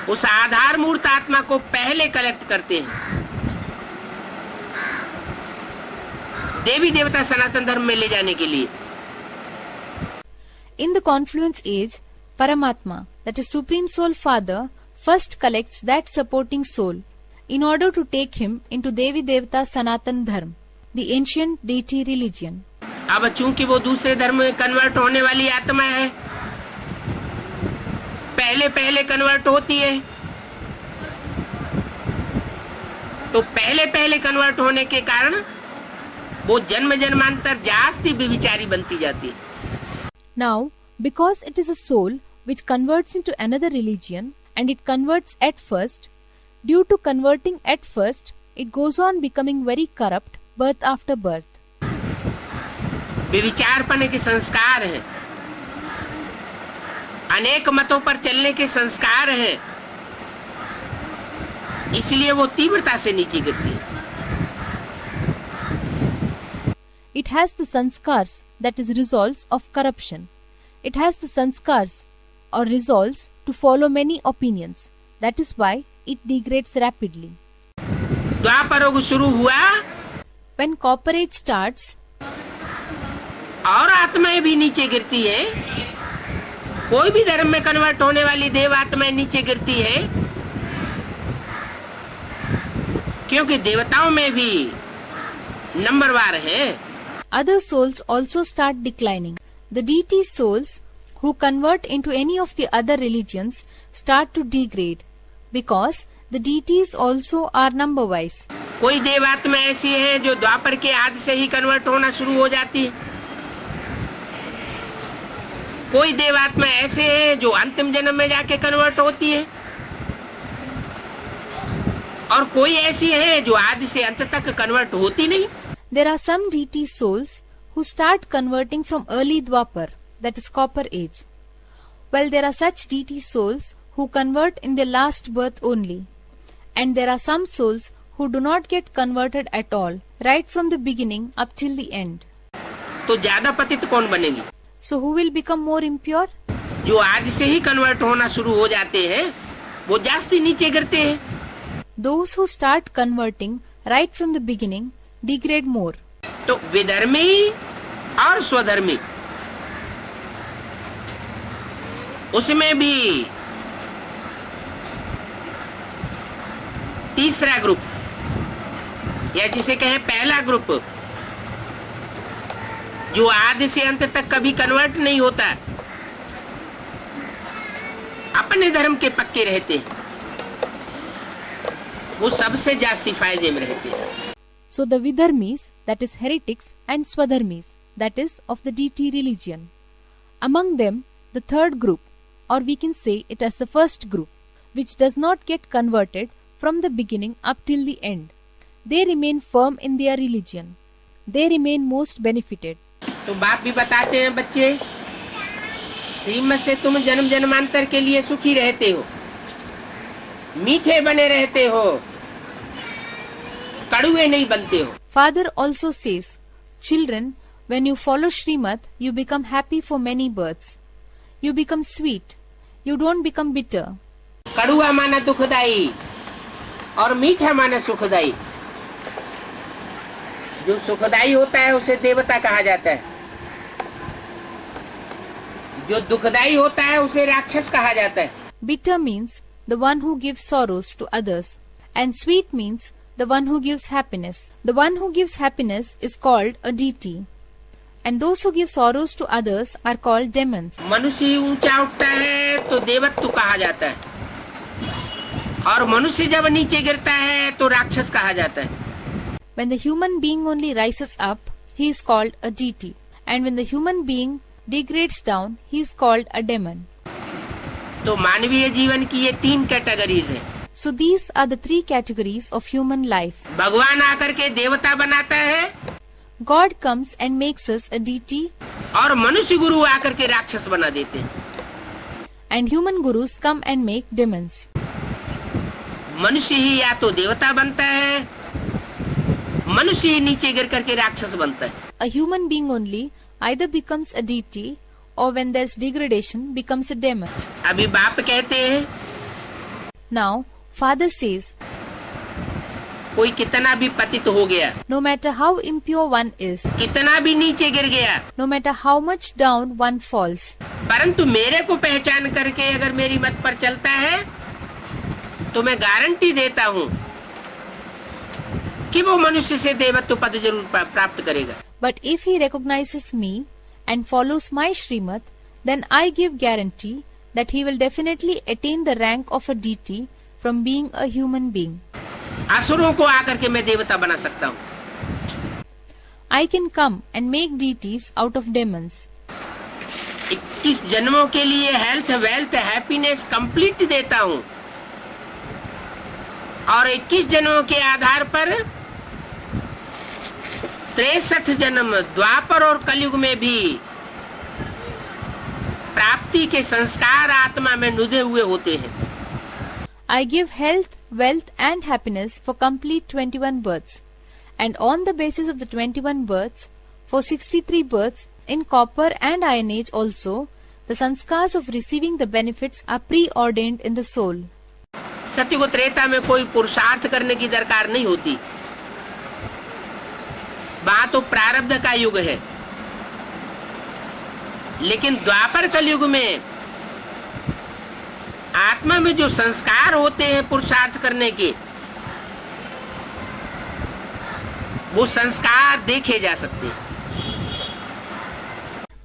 उस आधार मूर्त आत्मा को पहले collect करते हैं, देवी देवता सनातन धर्म में ले जाने के लिए। In the confluence age, Paramatma, that is Supreme Soul Father, first collects that supporting soul in order to take him into Devi Devata Sanatan Dharma, the ancient deity religion. अब चूंकि वो दूसरे धर्म में कन्वर्ट होने वाली आत्मा है, पहले पहले कन्वर्ट होती है, तो पहले पहले कन्वर्ट होने के कारण वो जन्म जन्मांतर जास्ती व्यभिचारी बनती जाती है। Now, because it is a soul which converts into another religion and it converts at first, due to converting at first, it goes on becoming very corrupt birth after birth. व्यभिचारपने के संस्कार हैं, अनेक मतों पर चलने के संस्कार हैं, इसलिए वो तीव्रता से नीचे गिरती है। It has the sanskars, that is resolves of corruption. It has the sanskars or resolves to follow many opinions. That is why it degrades rapidly. द्वापर युग शुरू हुआ When copper age starts, और आत्माएं भी नीचे गिरती है। कोई भी धर्म में कन्वर्ट होने वाली देव आत्माएं नीचे गिरती है, क्योंकि देवताओं में भी नंबरवार है। other souls also start declining. The deity souls who convert into any of the other religions start to degrade because the deities also are number wise. कोई देवात्मा ऐसी है जो द्वापर के आदि से ही कन्वर्ट होना शुरू हो जाती है, कोई देवात्मा ऐसे है जो अंतिम जन्म में जाके कन्वर्ट होती है, और कोई ऐसी है जो आदि से अंत तक कन्वर्ट होती नहीं। There are some deity souls who start converting from early Dwapar, that is copper age, while there are such deity souls who convert in their last birth only, and there are some souls who do not get converted at all, right from the beginning up till the end. तो ज्यादा पतित कौन बनेगी? So who will become more impure? जो आदि से ही convert होना शुरू हो जाते हैं वो जास्ती नीचे गिरते हैं। Those who start converting right from the beginning degrade more. तो विधर्मी और स्वधर्मी, उसमें भी तीसरा ग्रुप या जिसे कहें पहला ग्रुप, जो आदि से अंत तक कभी कन्वर्ट नहीं होता, अपने धर्म के पक्के रहते हैं, वो सबसे जास्ती फायदे में रहते हैं. So the Vidharmis, that is heretics, and Swadharmis, that is of the deity religion. Among them, the third group, or we can say it as the first group, which does not get converted from the beginning up till the end. They remain firm in their religion. They remain most benefited. तो बाप भी बताते हैं, बच्चे श्रीमत से तुम जन्म जन्मांतर के लिए सुखी रहते हो, मीठे बने रहते हो, कड़ुए नहीं बनते हो. Father also says, children, when you follow Srimad, you become happy for many births. You become sweet. You don't become bitter. कड़ुआ माना दुखदाई और मीठा माना सुखदाई. जो सुखदाई होता है उसे देवता कहा जाता है, जो दुखदाई होता है उसे राक्षस कहा जाता है. Bitter means the one who gives sorrows to others, and sweet means the one who gives happiness. The one who gives happiness is called a deity, and those who give sorrows to others are called demons. मनुष्य ऊंचा उठता है तो देवत्व कहा जाता है, और मनुष्य जब नीचे गिरता है तो राक्षस कहा जाता है. When the human being only rises up, he is called a deity, and when the human being degrades down, he is called a demon. तो मानवीय जीवन की ये 3 कैटेगरीज है. So these are the 3 categories of human life. भगवान आकर के देवता बनाता है, God comes and makes us a deity, और मनुष्य गुरु आकर के राक्षस बना देते हैं. and human gurus come and make demons. मनुष्य ही या तो देवता बनता है, मनुष्य ही नीचे गिर करके राक्षस बनता है. A human being only either becomes a deity, or when there's degradation becomes a demon. अभी बाप कहते हैं, Now, Father says, कोई कितना भी पतित हो गया, no matter how impure one is, कितना भी नीचे गिर गया, no matter how much down one falls, परंतु मेरे को पहचान करके अगर मेरी मत पर चलता है तो मैं गारंटी देता हूँ कि वो मनुष्य से देवत्व पद जरूर प्राप्त करेगा. but if he recognizes me and follows my Srimad, then I give guarantee that he will definitely attain the rank of a deity from being a human being. असुरों को आकर के मैं देवता बना सकता हूँ. I can come and make deities out of demons. 21 जन्मों के लिए हेल्थ, वेल्थ, हैप्पीनेस कंप्लीट देता हूँ, और 21 जन्मों के आधार पर 63 जन्म द्वापर और कलयुग में भी प्राप्ति के संस्कार आत्मा में नुदे हुए होते हैं. I give health, wealth and happiness for complete 21 births, and on the basis of the 21 births, for 63 births in copper and iron age also, the sanskars of receiving the benefits are preordained in the soul. सत्युग त्रेता में कोई पुरुषार्थ करने की दरकार नहीं होती, वहां तो प्रारब्ध का युग है. लेकिन द्वापर कलयुग में आत्मा में जो संस्कार होते हैं पुरुषार्थ करने के, वो संस्कार देखे जा सकते हैं.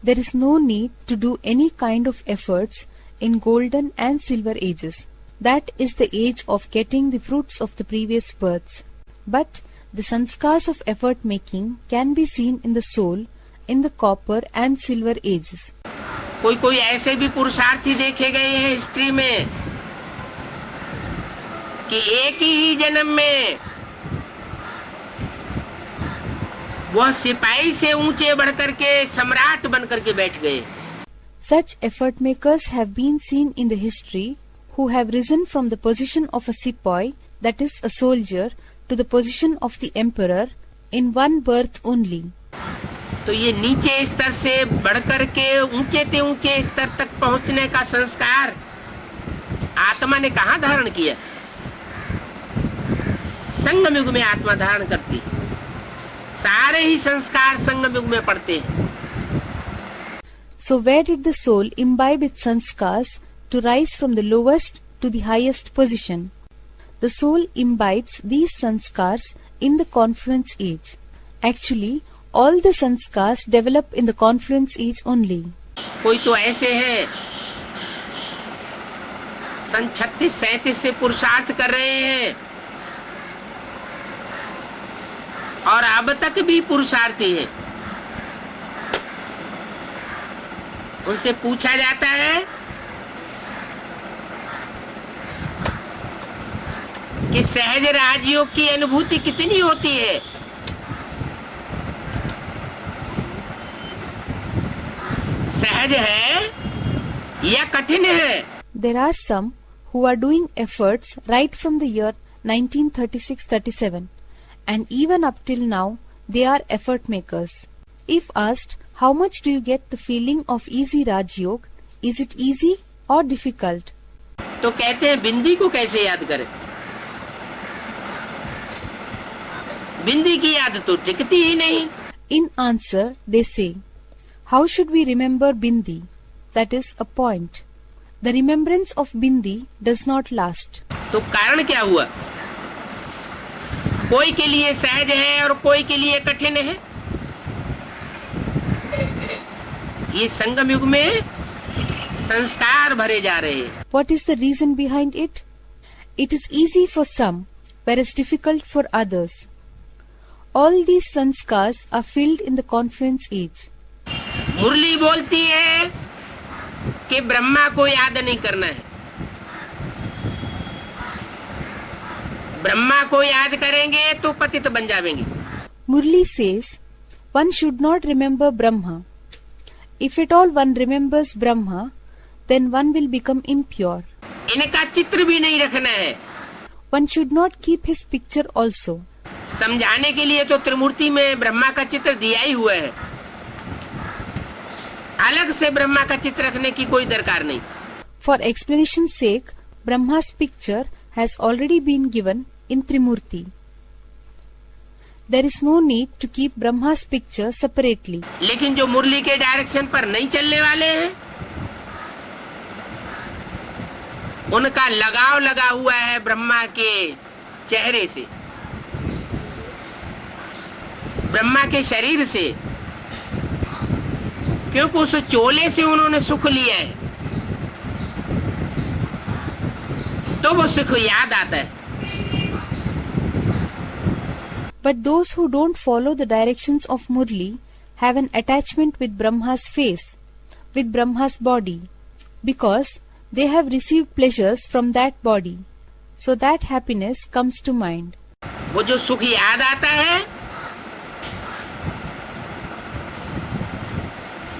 There is no need to do any kind of efforts in golden and silver ages. That is the age of getting the fruits of the previous births. But the sanskars of effort making can be seen in the soul in the copper and silver ages. कोई कोई ऐसे भी पुरुषार्थी देखे गए हैं history में कि एक ही जन्म में वह सिपाही से ऊंचे बढ़कर के सम्राट बनकर के बैठ गए. Such effort makers have been seen in the history who have risen from the position of a sepoy, that is a soldier, to the position of the emperor in one birth only. तो ये नीचे स्तर से बढ़कर के ऊंचे स्तर तक पहुंचने का संस्कार आत्मा ने कहाँ धारण किया? संगम युग में आत्मा धारण करती. सारे ही संस्कार संगम युग में पड़ते हैं. So where did the soul imbibe its sanskars to rise from the lowest to the highest position? The soul imbibes these sanskars in the confluence age. Actually, all the sanskars develop in the confluence age only. कोई तो ऐसे हैं सन 36-37 से पुरुषार्थ कर रहे हैं और अब तक भी पुरुषार्थी हैं। उनसे पूछा जाता है कि सहज राजयोग की अनुभूति कितनी होती है। सहज है या कठिन है? There are some who are doing efforts right from the year 1936-37 and even up till now they are effort makers. If asked, how much do you get the feeling of easy Raj Yoga? Is it easy or difficult? तो कहते हैं बिंदी को कैसे याद करें? बिंदी की याद तो टिकती ही नहीं। In answer, they say, how should we remember Bindi? That is a point. The remembrance of Bindi does not last. तो कारण क्या हुआ? कोई के लिए सहज है और कोई के लिए कठिन है। ये संगम युग में संस्कार भरे जा रहे हैं। What is the reason behind it? It is easy for some, whereas difficult for others. All these sanskars are filled in the confluence age. मुरली बोलती है कि ब्रह्मा को याद नहीं करना है। ब्रह्मा को याद करेंगे तो पतित बन जाएंगे। Murli says, one should not remember Brahma. If at all one remembers Brahma, then one will become impure. इनका चित्र भी नहीं रखना है। One should not keep his picture also. समझाने के लिए तो त्रिमूर्ति में ब्रह्मा का चित्र दिया ही हुआ है। अलग से ब्रह्मा का चित्र रखने की कोई दरकार नहीं। For explanation's sake, Brahma's picture has already been given in Trimurti. There is no need to keep Brahma's picture separately. लेकिन जो मुरली के डायरेक्शन पर नहीं चलने वाले हैं, उनका लगाव लगा हुआ है ब्रह्मा के चेहरे से, ब्रह्मा के शरीर से, क्योंकि उस चोले से उन्होंने सुख लिया है, तो वो सुख याद आता है। But those who don't follow the directions of Murli have an attachment with Brahma's face, with Brahma's body, because they have received pleasures from that body. So that happiness comes to mind. वो जो सुख याद आता है,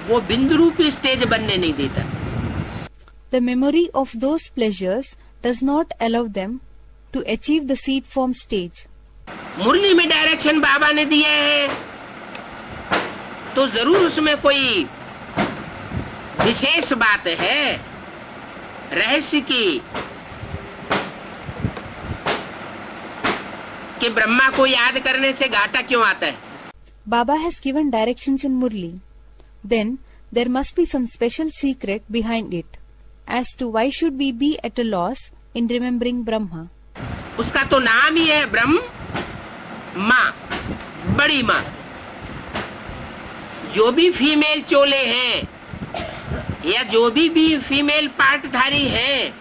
वो बिंदु रूपी stage बनने नहीं देता। The memory of those pleasures does not allow them to achieve the seed form stage. मुरली में डायरेक्शन बाबा ने दिया है, तो जरूर उसमें कोई विशेष बात है, रहस्य की, कि ब्रह्मा को याद करने से घाटा क्यों आता है। Baba has given directions in Murli. Then there must be some special secret behind it as to why should we be at a loss in remembering Brahma. उसका तो नाम ही है ब्रह्म माँ, बड़ी माँ। जो भी फीमेल चोले हैं या जो भी फीमेल पार्टधारी हैं,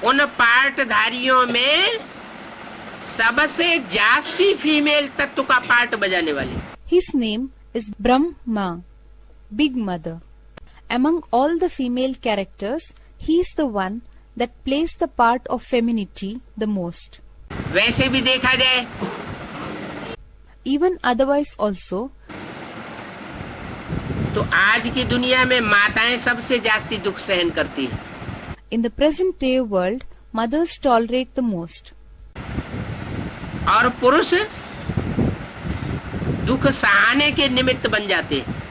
उन पार्टधारियों में सबसे जास्ती फीमेल तत्व का पार्ट बजाने वाली। His name is Brahma, Big Mother. Among all the female characters, he is the one that plays the part of femininity the most. वैसे भी देखा जाए, Even otherwise also, तो आज की दुनिया में माताएं सबसे जास्ती दुख सहन करती हैं। in the present day world, mothers tolerate the most. और पुरुष दुख सहाने के निमित्त बन जाते हैं।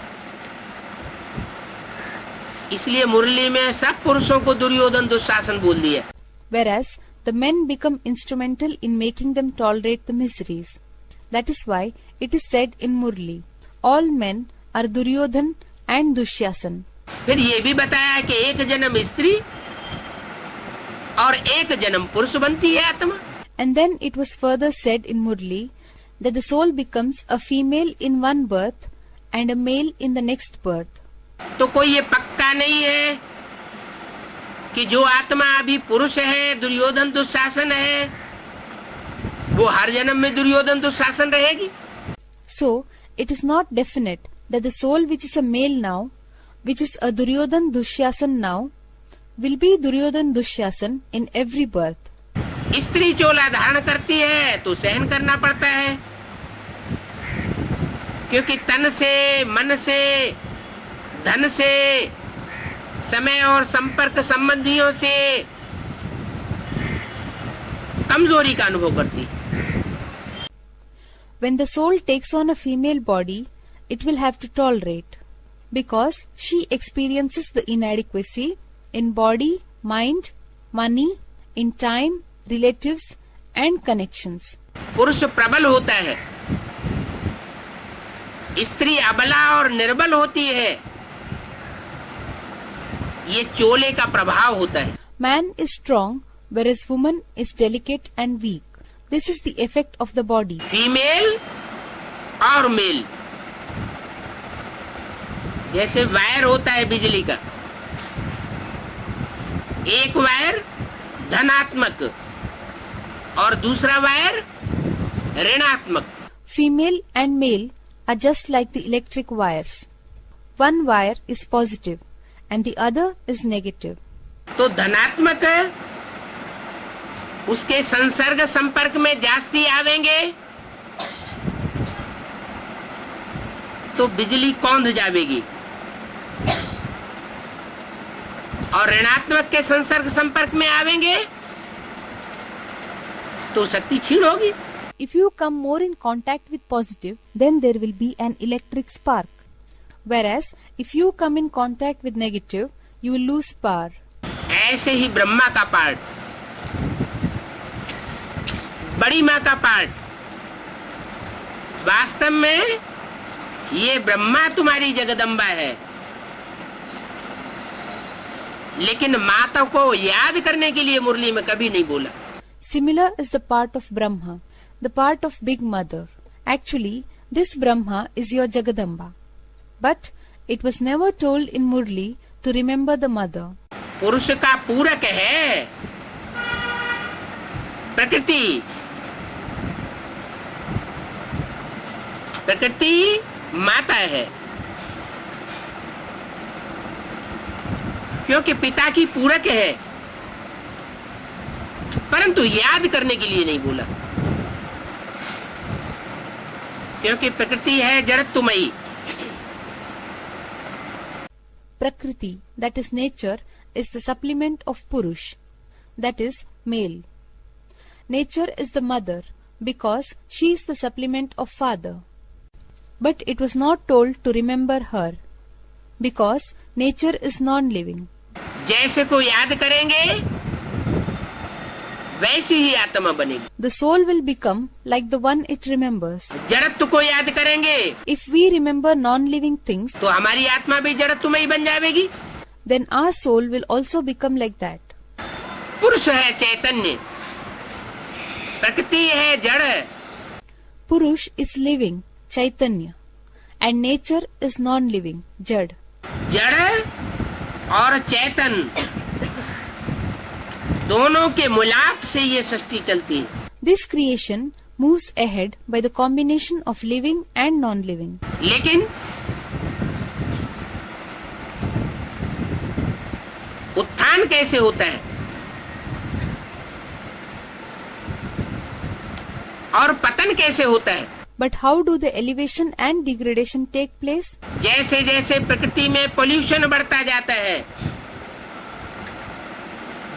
इसलिए मुरली में सब पुरुषों को दुर्योधन दुशासन बोल दिया। Whereas the men become instrumental in making them tolerate the miseries. That is why it is said in Murli, all men are Duryodhan and Dushasan. फिर ये भी बताया कि एक जन्म स्त्री और एक जन्म पुरुष बनती है आत्मा। And then it was further said in Murli that the soul becomes a female in one birth and a male in the next birth. तो कोई ये पक्का नहीं है कि जो आत्मा अभी पुरुष है, दुर्योधन दुशासन है, वो हर जन्म में दुर्योधन दुशासन रहेगी. So, it is not definite that the soul which is a male now, which is a Duryodhan Dushyasan now, will be Duryodhan Dushyasan in every birth. स्त्री चोला धारण करती है तो सहन करना पड़ता है, क्योंकि तन से, मन से, धन से, समय और संपर्क संबंधियों से कमजोरी का अनुभव करती है. When the soul takes on a female body, it will have to tolerate, because she experiences the inadequacy in body, mind, money, in time, relatives and connections. पुरुष प्रबल होता है, स्त्री अबला और निर्बल होती है. ये चोले का प्रभाव होता है. Man is strong, whereas woman is delicate and weak. This is the effect of the body. Female और मेल, जैसे वायर होता है बिजली का, एक वायर धनात्मक और दूसरा वायर ऋणात्मक. Female and male are just like the electric wires. One wire is positive and the other is negative. तो धनात्मक उसके संसर्ग संपर्क में जास्ती आवेंगे तो बिजली कौंध जाएगी, और ऋणात्मक के संसर्ग संपर्क में आवेंगे तो शक्ति क्षीण होगी. If you come more in contact with positive, then there will be an electric spark. Whereas, if you come in contact with negative, you will lose power. ऐसे ही ब्रह्मा का पार्ट, बड़ी माँ का पार्ट, वास्तव में ये ब्रह्मा तुम्हारी जगदम्बा है, लेकिन माता को याद करने के लिए मुरली में कभी नहीं बोला. Similar is the part of Brahma, the part of Big Mother. Actually, this Brahma is your Jagadamba. But it was never told in Murli to remember the mother. पुरुष का पूरक है प्रकृति. प्रकृति माता है, क्योंकि पिता की पूरक है, परंतु याद करने के लिए नहीं बोला, क्योंकि प्रकृति है जड़त्वमयी. Prakriti, that is nature, is the supplement of Purush, that is male. Nature is the mother because she is the supplement of father. But it was not told to remember her because nature is non-living. जैसे को याद करेंगे वैसी ही आत्मा बनेगी. The soul will become like the one it remembers. जड़त्व को याद करेंगे If we remember non-living things, तो हमारी आत्मा भी जड़त्वमयी बन जाएगी. then our soul will also become like that. पुरुष है चैतन्य, प्रकृति है जड़. Purush is living, Chaitanya, and nature is non-living, Jad. जड़ और चेतन दोनों के मिलाप से ये सृष्टि चलती है. This creation moves ahead by the combination of living and non-living. लेकिन उत्थान कैसे होता है और पतन कैसे होता है? But how do the elevation and degradation take place? जैसे जैसे प्रकृति में पोल्यूशन बढ़ता जाता है,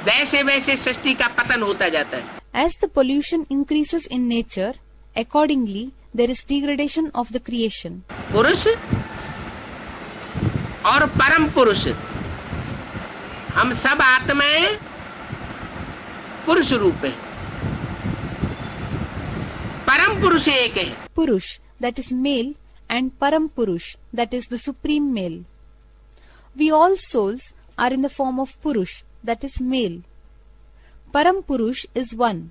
वैसे वैसे सृष्टि का पतन होता जाता है. As the pollution increases in nature, accordingly there is degradation of the creation. पुरुष और परम पुरुष, हम सब आत्माएं पुरुष रूप है. परम पुरुष एक है. Purush, that is male, and Param Purush, that is the supreme male. We all souls are in the form of Purush, that is male. Param Purush is one.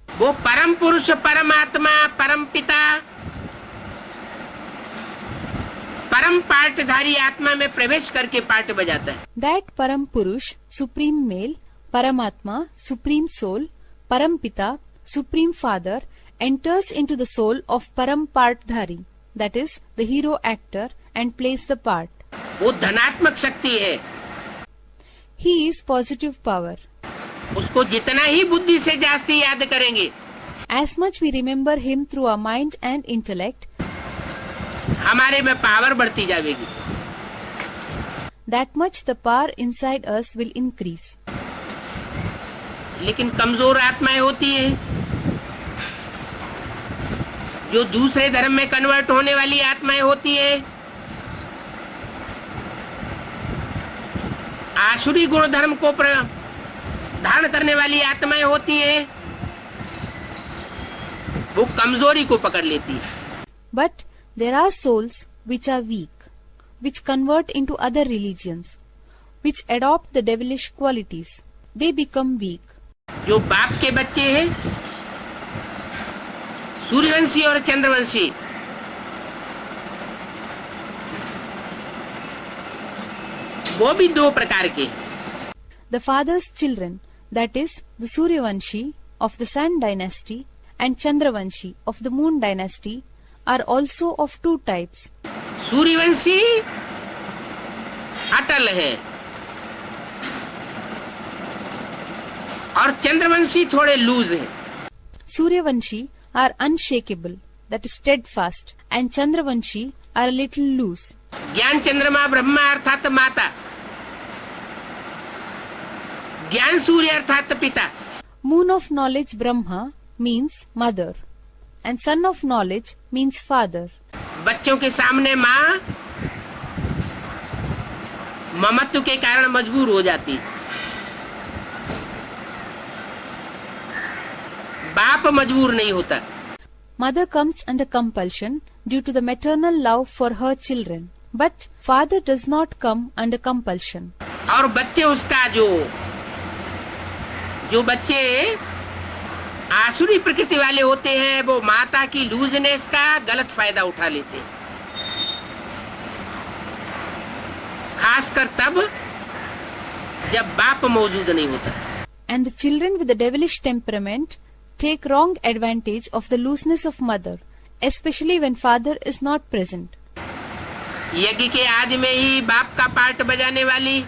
वो परम पुरुष, परमात्मा, परम पिता, परम पाठधारी आत्मा में प्रवेश करके पाठ बजाता है। That Param Purush, Supreme Male, Paramatma, Supreme Soul, Param Pita, Supreme Father, enters into the soul of Param Partdhari, that is, the hero actor, and plays the part. वो धनात्मक शक्ति है। He is positive power. उसको जितना ही बुद्धि से जास्ती याद करेंगे, As much we remember him through our mind and intellect, हमारे में पावर बढ़ती जाएगी। that much the power inside us will increase. लेकिन कमजोर आत्माएं होती है, जो दूसरे धर्म में कन्वर्ट होने वाली आत्माएं होती है, आसुरी गुण धर्म को धारण करने वाली आत्माएं होती है, वो कमजोरी को पकड़ लेती है। But there are souls which are weak, which convert into other religions, which adopt the devilish qualities. They become weak. जो बाप के बच्चे हैं, सूर्यवंशी और चंद्रवंशी, वो भी दो प्रकार के। The father's children, that is, the Suryavanshi of the Sun dynasty and Chandravanshi of the Moon dynasty, are also of two types. Suryavanshi अटल है और चंद्रवंशी थोड़े लूज है। Suryavanshi are unshakable, that is steadfast, and Chandravanshi are a little loose. ज्ञान चंद्रमा ब्रह्मा अर्थात माता, ज्ञान सूर्य अर्थात पिता। Moon of knowledge Brahma means mother, and Sun of knowledge means father. बच्चों के सामने माँ ममत्व के कारण मजबूर हो जाती, बाप मजबूर नहीं होता। Mother comes under compulsion due to the maternal love for her children, but father does not come under compulsion. और बच्चे उसका जो बच्चे आसुरी प्रकृति वाले होते हैं, वो माता की लूजनेस का गलत फायदा उठा लेते हैं, खासकर तब जब बाप मौजूद नहीं होता। And the children with the devilish temperament take wrong advantage of the looseness of mother, especially when father is not present. यज्ञ के आदि में ही बाप का पार्ट बजाने वाली,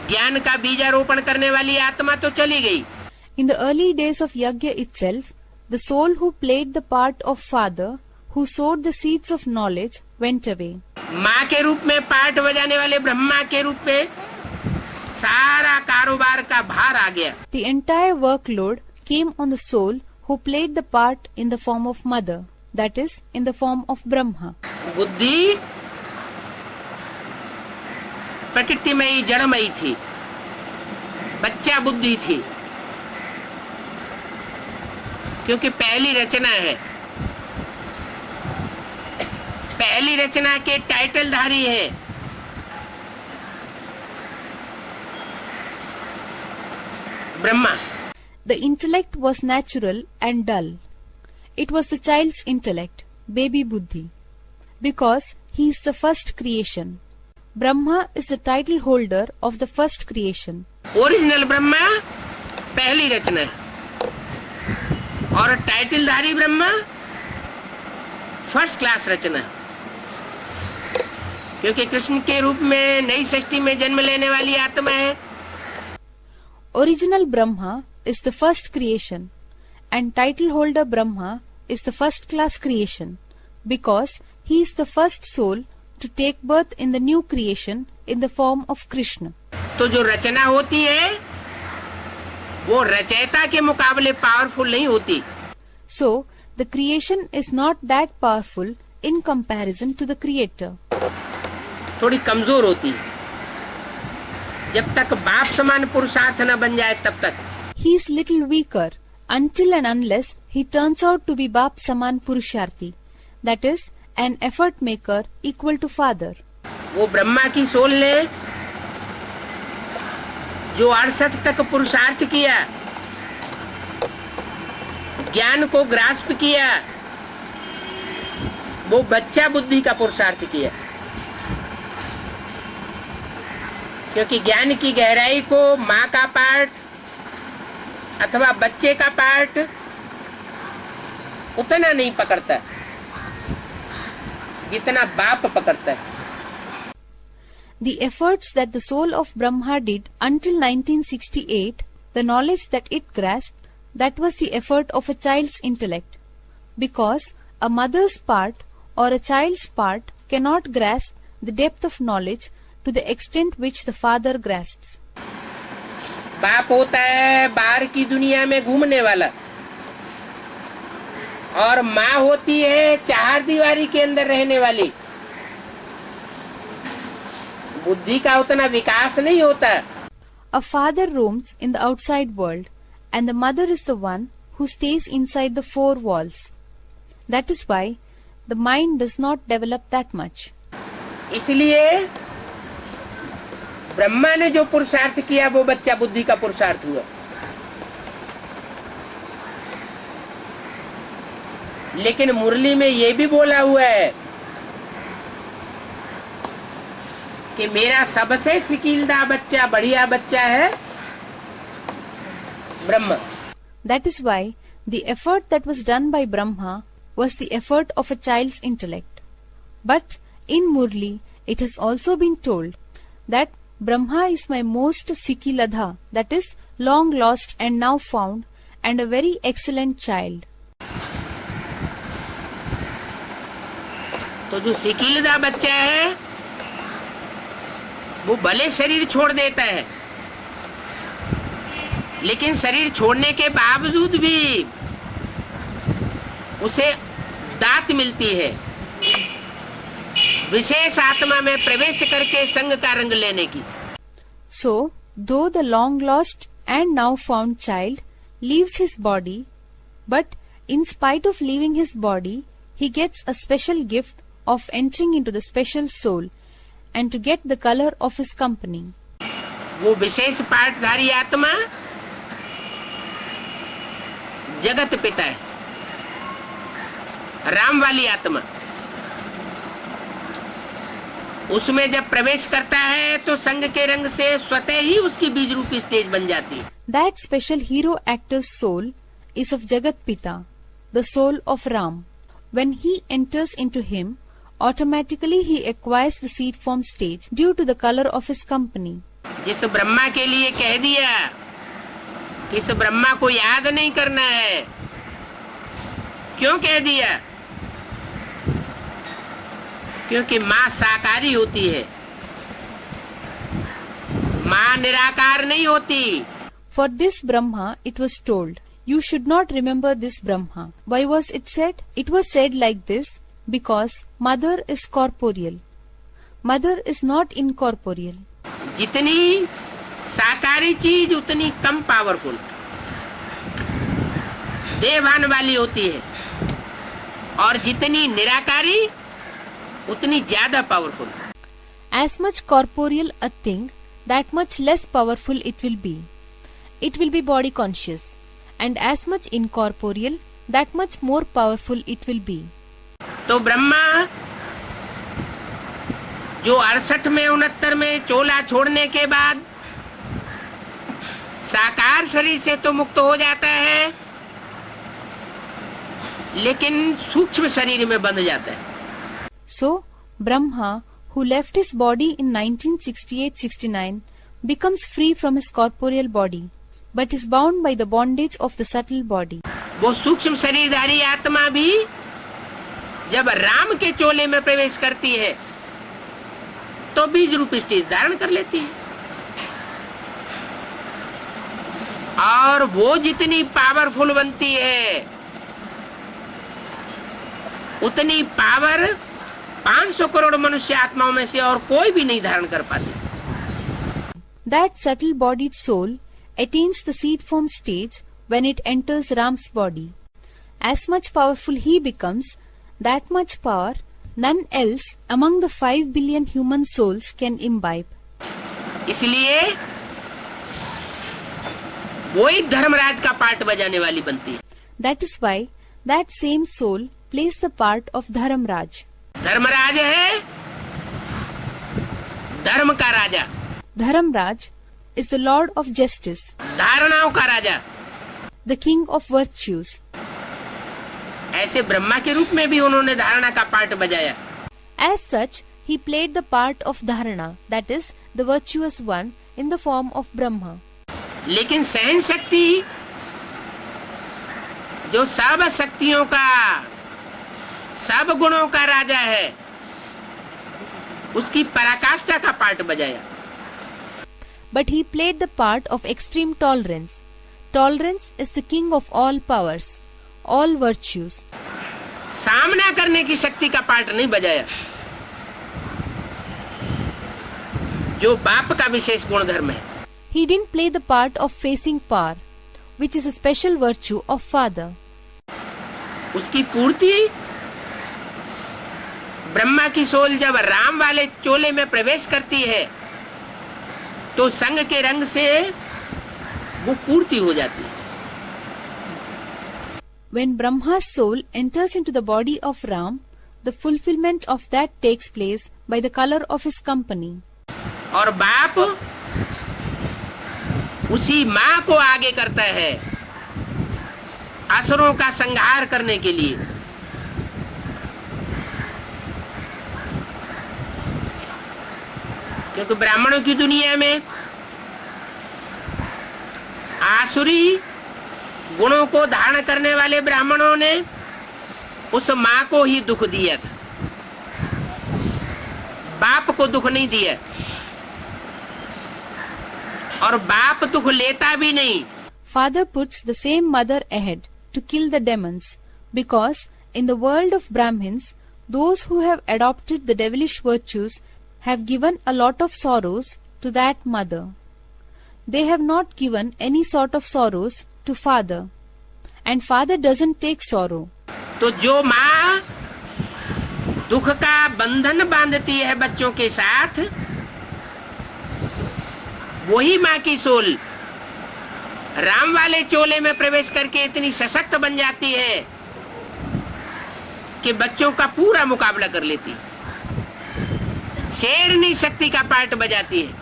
ज्ञान का बीजारोपण करने वाली आत्मा तो चली गई। In the early days of Yajna itself, the soul who played the part of father, who sowed the seeds of knowledge, went away. माँ के रूप में पार्ट बजाने वाले ब्रह्मा के रूप में सारा कारोबार का भार आ गया। The entire workload came on the soul who played the part in the form of mother, that is, in the form of Brahma. बुद्धि प्रकृतिमयी जड़मयी थी, बच्चा बुद्धि थी, क्योंकि पहली रचना है, पहली रचना के टाइटलधारी है। Brahma. The intellect was natural and dull. It was the child's intellect, baby buddhi, because he is the first creation. Brahma is the title holder of the first creation. Original Brahma पहली रचना है और टाइटलधारी ब्रह्मा फर्स्ट क्लास रचना है, क्योंकि कृष्ण के रूप में नई सृष्टि में जन्म लेने वाली आत्मा है। Original Brahma is the first creation and title holder Brahma is the first class creation because he is the first soul to take birth in the new creation in the form of Krishna. तो जो रचना होती है वो रचयिता के मुकाबले powerful नहीं होती। So the creation is not that powerful in comparison to the creator. थोड़ी कमजोर होती है, जब तक बाप समान पुरुषार्थ न बन जाए तब तक। He is little weaker until and unless he turns out to be Bap Saman Purusharthi, that is, an effort maker equal to father. वो ब्रह्मा की सोल ने जो 68 तक पुरुषार्थ किया, ज्ञान को ग्रास्प किया, वो बच्चा बुद्धि का पुरुषार्थ किया। क्योंकि ज्ञान की गहराई को माँ का पार्ट अथवा बच्चे का पार्ट उतना नहीं पकड़ता जितना बाप पकड़ता है। The efforts that the soul of Brahma did until 1968, the knowledge that it grasped, that was the effort of a child's intellect. Because a mother's part or a child's part cannot grasp the depth of knowledge to the extent which the father grasps. बाप होता है बाहर की दुनिया में घूमने वाला, और माँ होती है चार दीवारी के अंदर रहने वाली। बुद्धि का उतना विकास नहीं होता। A father roams in the outside world, and the mother is the one who stays inside the four walls. That is why the mind does not develop that much. इसलिए ब्रह्मा ने जो पुरुषार्थ किया वो बच्चा बुद्धि का पुरुषार्थ हुआ। लेकिन मुरली में ये भी बोला हुआ है कि मेरा सबसे सिकीलदा बच्चा, बढ़िया बच्चा है Brahma. That is why the effort that was done by Brahma was the effort of a child's intellect. But in Murli, it has also been told that Brahma is my most Sikiladha, that is, long lost and now found, and a very excellent child. तो जो सिकीलदा बच्चा है वो भले शरीर छोड़ देता है, लेकिन शरीर छोड़ने के बावजूद भी उसे दात मिलती है विशेष आत्मा में प्रवेश करके संग का रंग लेने की। So, though the long lost and now found child leaves his body, but in spite of leaving his body, he gets a special gift of entering into the special soul and to get the color of his company. वो विशेष पाठधारी आत्मा जगत पिता है, राम वाली आत्मा। उसमें जब प्रवेश करता है तो संग के रंग से स्वतः ही उसकी बीज रूपी स्टेज बन जाती है। That special hero actor's soul is of Jagat Pita, the soul of Ram. When he enters into him, automatically he acquires the seed form stage due to the color of his company. जिस ब्रह्मा के लिए कह दिया कि इस ब्रह्मा को याद नहीं करना है, क्यों कह दिया? क्योंकि माँ साकारी होती है, माँ निराकार नहीं होती। For this Brahma, it was told, you should not remember this Brahma. Why was it said? It was said like this because mother is corporeal. Mother is not incorporeal. जितनी साकारी चीज उतनी कम पावरफुल, देवान वाली होती है, और जितनी निराकारी उतनी ज्यादा powerful. As much corporeal a thing, that much less powerful it will be. It will be body conscious, and as much incorporeal, that much more powerful it will be. तो ब्रह्मा जो 68 में 69 में चोला छोड़ने के बाद साकार शरीर से तो मुक्त हो जाता है, लेकिन सूक्ष्म शरीर में बंध जाता है। So, Brahma, who left his body in 1968-69, becomes free from his corporeal body, but is bound by the bondage of the subtle body. वो सूक्ष्म शरीरधारी आत्मा भी जब राम के चोले में प्रवेश करती है तो बीज रूपी स्टेज धारण कर लेती है, और वो जितनी पावरफुल बनती है उतनी पावर 500 करोड़ मनुष्य आत्माओं में से और कोई भी नहीं धारण कर पाती। That subtle-bodied soul attains the seed form stage when it enters Ram's body. As much powerful he becomes, that much power none else among the 5 billion human souls can imbibe. इसलिए वो ही धर्मराज का पार्ट बजाने वाली बनती है। That is why that same soul plays the part of Dharamraj. Dharmaraj है धर्म का राजा, Dharamraj is the Lord of Justice, धारणाओं का राजा। the King of Virtues. ऐसे ब्रह्मा के रूप में भी उन्होंने धारणा का पार्ट बजाया। As such, he played the part of Dharana, that is, the virtuous one, in the form of Brahma. लेकिन सहन शक्ति जो सब शक्तियों का, सब गुणों का राजा है, उसकी पराकाष्ठा का पार्ट बजाया। But he played the part of extreme tolerance. Tolerance is the king of all powers, all virtues. सामना करने की शक्ति का पार्ट नहीं बजाया, जो बाप का विशेष गुण धर्म है। He didn't play the part of facing power, which is a special virtue of father. उसकी पूर्ति ब्रह्मा की सोल जब राम वाले चोले में प्रवेश करती है तो संग के रंग से वो पूर्ति हो जाती है। When Brahma's soul enters into the body of Ram, the fulfillment of that takes place by the color of his company. और बाप उसी माँ को आगे करता है असुरों का संहार करने के लिए। क्योंकि ब्राह्मणों की दुनिया में आसुरी गुणों को धारण करने वाले ब्राह्मणों ने उस माँ को ही दुख दिया था, बाप को दुख नहीं दिया, और बाप दुख लेता भी नहीं। Father puts the same mother ahead to kill the demons, because in the world of Brahmins, those who have adopted the devilish virtues have given a lot of sorrows to that mother. They have not given any sort of sorrows to father, and father doesn't take sorrow. तो जो माँ दुख का बंधन बांधती है बच्चों के साथ, वही माँ की सोल राम वाले चोले में प्रवेश करके इतनी सशक्त बन जाती है कि बच्चों का पूरा मुकाबला कर लेती है, शेरनी शक्ति का पार्ट बजाती है।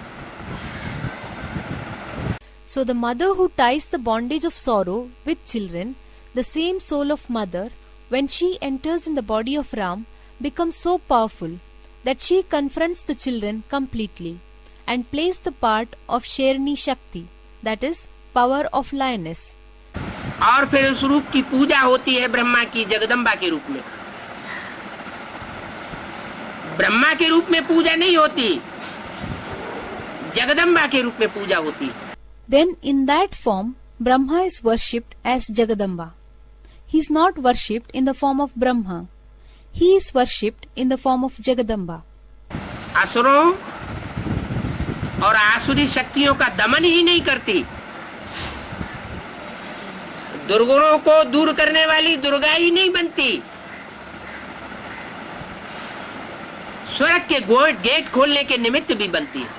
So the mother who ties the bondage of sorrow with children, the same soul of mother, when she enters in the body of Ram, becomes so powerful that she confronts the children completely and plays the part of Sherni Shakti, that is, power of lioness. और फिर उस रूप की पूजा होती है ब्रह्मा की जगदम्बा के रूप में। ब्रह्मा के रूप में पूजा नहीं होती, जगदम्बा के रूप में पूजा होती है। Then in that form, Brahma is worshipped as Jagadamba. He is not worshipped in the form of Brahma. He is worshipped in the form of Jagadamba. असुरों और आसुरी शक्तियों का दमन ही नहीं करती, दुर्गुणों को दूर करने वाली दुर्गा ही नहीं बनती, स्वर्ग के गेट खोलने के निमित्त भी बनती है।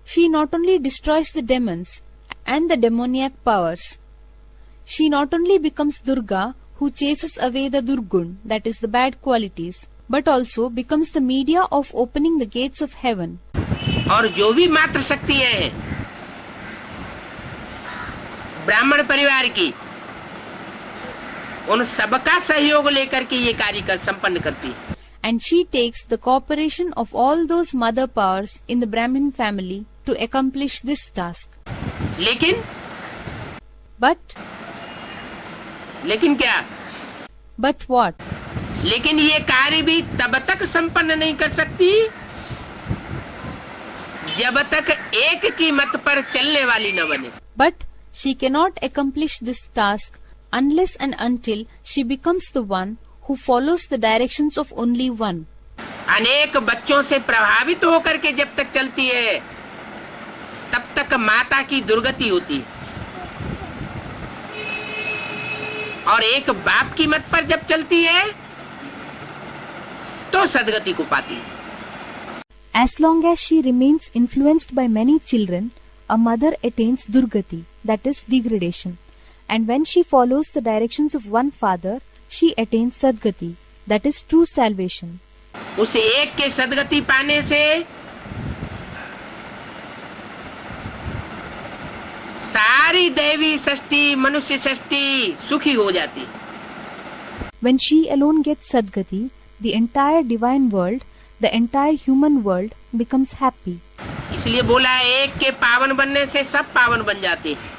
She not only destroys the demons and the demoniac powers, she not only becomes Durga who chases away the Durgun, that is the bad qualities, but also becomes the media of opening the gates of heaven. और जो भी मात्र शक्तियां हैं ब्राह्मण परिवार की, उन सबका सहयोग लेकर के ये कार्य संपन्न करती है। And she takes the cooperation of all those mother powers in the Brahmin family to accomplish this task. लेकिन क्या? But what? लेकिन ये कार्य भी तब तक संपन्न नहीं कर सकती जब तक एक की मत पर चलने वाली न बने। But she cannot accomplish this task unless and until she becomes the one who follows the directions of only one. अनेक बच्चों से प्रभावित होकर के जब तक चलती है तब तक माता की दुर्गति होती है, और एक बाप की मत पर जब चलती है तो सदगति को पाती है। As long as she remains influenced by many children, a mother attains durgati, that is degradation. and when she follows the directions of one father, she attains Sadgati, that is true salvation. उस एक के सदगति पाने से सारी दैवी सृष्टि, मनुष्य सृष्टि सुखी हो जाती। When she alone gets Sadgati, the entire divine world, the entire human world becomes happy. इसलिए बोला है, एक के पावन बनने से सब पावन बन जाते हैं,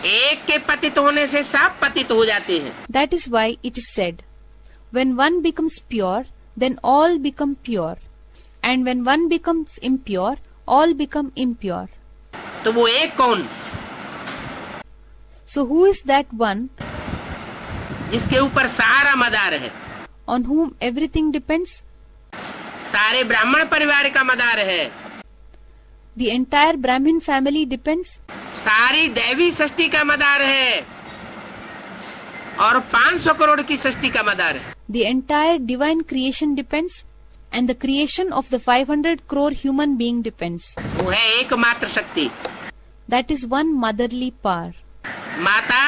एक के पतित होने से सब पतित हो जाते हैं। That is why it is said, when one becomes pure, then all become pure, and when one becomes impure, all become impure. तो वो एक कौन? So who is that one जिसके ऊपर सारा मदार है, on whom everything depends? सारे ब्राह्मण परिवार का मदार है, The entire Brahmin family depends, सारी दैवी सृष्टि का मदार है, और 500 करोड़ की सृष्टि का मदार है। the entire divine creation depends, and the creation of the 500 crore human being depends. वो है एकमात्र शक्ति। That is one motherly power. माता,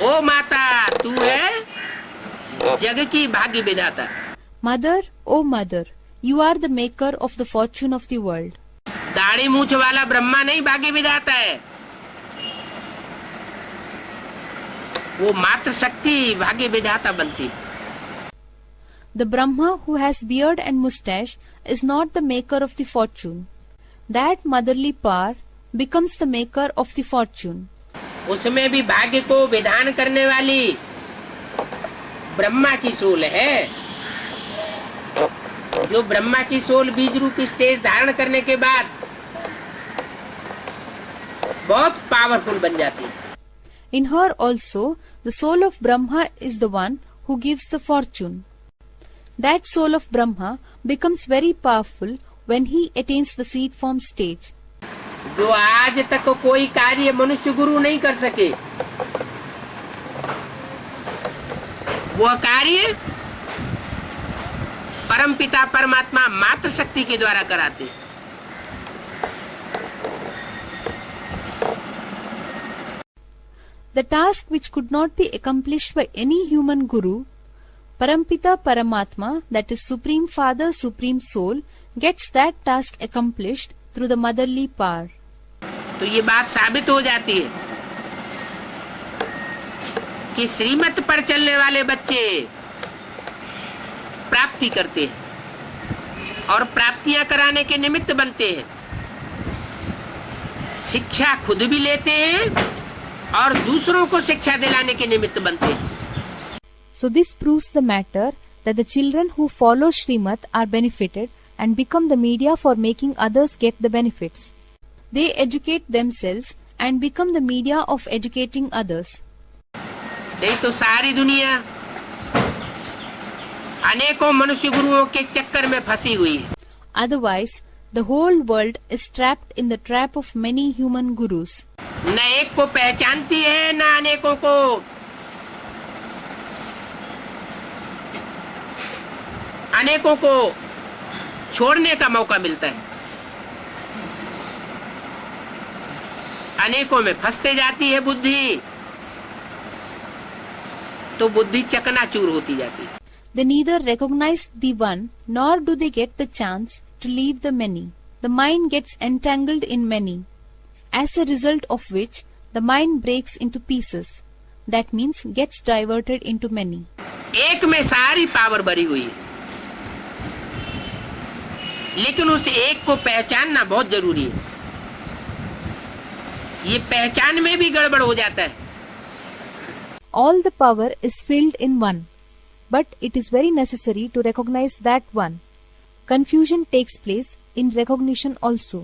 ओ माता, तू है जग की भाग्य विधाता। Mother, O mother, you are the maker of the fortune of the world. दाढ़ी मूछ वाला ब्रह्मा नहीं भाग्य विधाता है, वो मात्र शक्ति भाग्य विधाता बनती। The Brahma who has beard and mustache is not the maker of the fortune. That motherly power becomes the maker of the fortune. उसमें भी भाग्य को विधान करने वाली ब्रह्मा की सोल है, जो ब्रह्मा की सोल बीज रूप स्टेज धारण करने के बाद बहुत पावरफुल बन जाती है। In her also, the soul of Brahma is the one who gives the fortune. That soul of Brahma becomes very powerful when he attains the seed form stage. जो आज तक कोई कार्य मनुष्य गुरु नहीं कर सके, वो कार्य परमपिता परमात्मा मात्र शक्ति के द्वारा कराते। The task which could not be accomplished by any human guru, Parampita Paramatma, that is Supreme Father, Supreme Soul, gets that task accomplished through the motherly power. तो ये बात साबित हो जाती है कि श्रीमत पर चलने वाले बच्चे प्राप्ति करते हैं और प्राप्तियां कराने के निमित्त बनते हैं, शिक्षा खुद भी लेते हैं और दूसरों को शिक्षा दिलाने के निमित्त बनते हैं। So this proves the matter that the children who follow Srimat are benefited and become the media for making others get the benefits. They educate themselves and become the media of educating others. नहीं तो सारी दुनिया अनेकों मनुष्य गुरुओं के चक्कर में फंसी हुई है। Otherwise, the whole world is trapped in the trap of many human gurus. न एक को पहचानती है, न अनेकों को। अनेकों को छोड़ने का मौका मिलता है, अनेकों में फंसते जाती है बुद्धि, तो बुद्धि चकनाचूर होती जाती है। They neither recognize the one nor do they get the chance to leave the many. The mind gets entangled in many, as a result of which the mind breaks into pieces. That means gets diverted into many. एक में सारी power भरी हुई है, लेकिन उस एक को पहचानना बहुत जरूरी है। ये पहचान में भी गड़बड़ हो जाता है। All the power is filled in one, but it is very necessary to recognize that one. Confusion takes place in recognition also.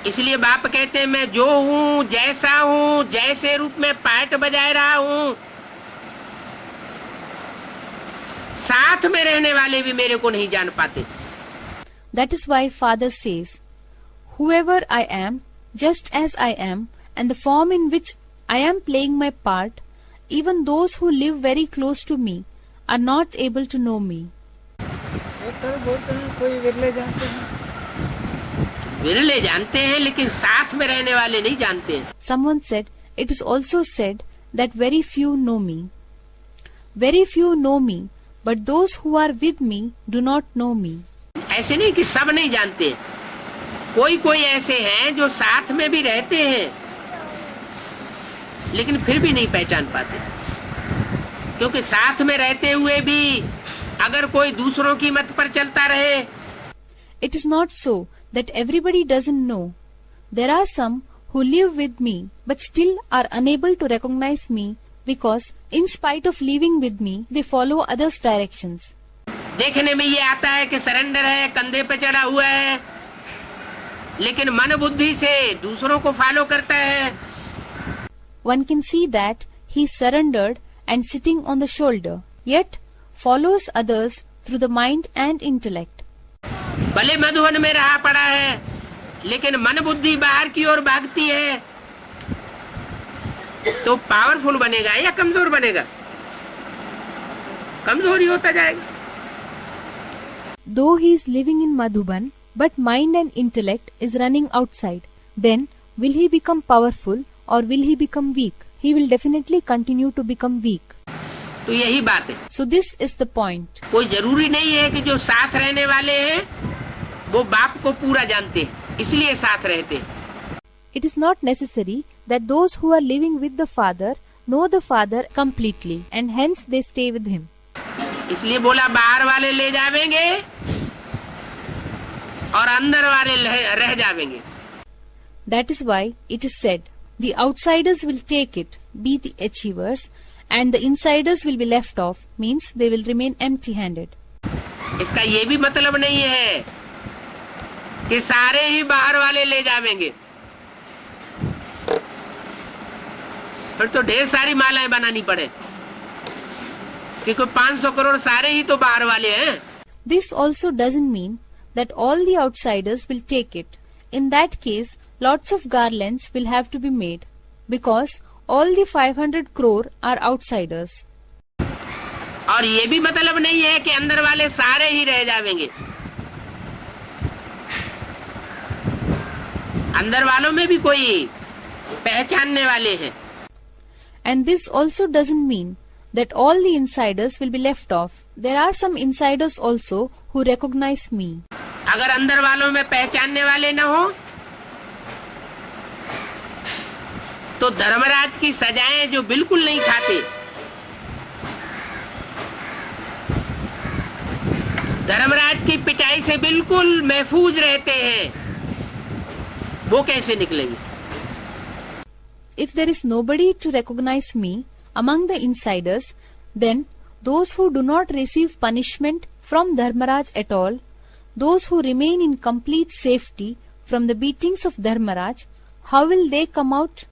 इसलिए बाप कहते हैं, मैं जो हूँ, जैसा हूँ, जैसे रूप में पाठ बजाए रहा हूँ, साथ में रहने वाले भी मेरे को नहीं जान पाते। That is why Father says, whoever I am, just as I am, and the form in which I am playing my part, even those who live very close to me are not able to know me. कोई विरले जानते हैं, विरले जानते हैं, लेकिन साथ में रहने वाले नहीं जानते हैं। Someone said, it is also said that very few know me. Very few know me, but those who are with me do not know me. ऐसे नहीं कि सब नहीं जानते, कोई कोई ऐसे हैं जो साथ में भी रहते हैं लेकिन फिर भी नहीं पहचान पाते, क्योंकि साथ में रहते हुए भी अगर कोई दूसरों की मत पर चलता रहे. It is not so that everybody doesn't know. There are some who live with me but still are unable to recognize me because in spite of living with me they follow others' directions. देखने में ये आता है कि surrender है, कंधे पे चढ़ा हुआ है, लेकिन मन बुद्धि से दूसरों को फॉलो करता है. One can see that he is surrendered and sitting on the shoulder, yet follows others through the mind and intellect. भले मधुवन में रहा पड़ा है, लेकिन मन बुद्धि बाहर की ओर भागती है, तो पावरफुल बनेगा या कमजोर बनेगा? कमजोर ही होता जाएगा. Though he is living in Madhuban, but mind and intellect is running outside, then will he become powerful or will he become weak? He will definitely continue to become weak. तो यही बात है. So this is the point. कोई जरूरी नहीं है कि जो साथ रहने वाले हैं वो बाप को पूरा जानते हैं, इसलिए साथ रहते हैं. It is not necessary that those who are living with the Father know the Father completely and hence they stay with him. इसलिए बोला बाहर वाले ले जावेंगे और अंदर वाले रह जावेंगे. That is why it is said, the outsiders will take it, be the achievers, and the insiders will be left off, means they will remain empty-handed. इसका ये भी मतलब नहीं है कि सारे ही बाहर वाले ले जावेंगे, फिर तो ढेर सारी मालाएं बनानी पड़े, क्योंकि 500 करोड़ सारे ही तो बाहर वाले हैं. This also doesn't mean that all the outsiders will take it. In that case, lots of garlands will have to be made, because all the 500 crore are outsiders. और ये भी मतलब नहीं है कि अंदर वाले सारे ही रह जावेंगे. अंदर वालों में भी कोई पहचानने वाले हैं. And this also doesn't mean that all the insiders will be left off. There are some insiders also who recognize me. अगर अंदर वालों में पहचानने वाले न हो तो धर्मराज की सजाएं जो बिल्कुल नहीं खाते, धर्मराज की पिटाई से बिल्कुल महफूज रहते हैं, वो कैसे निकलेंगे? If there is nobody to recognize me among the insiders, then those who do not receive punishment from Dharmaraj at all, those who remain in complete safety from the beatings of Dharmaraj, how will they come out?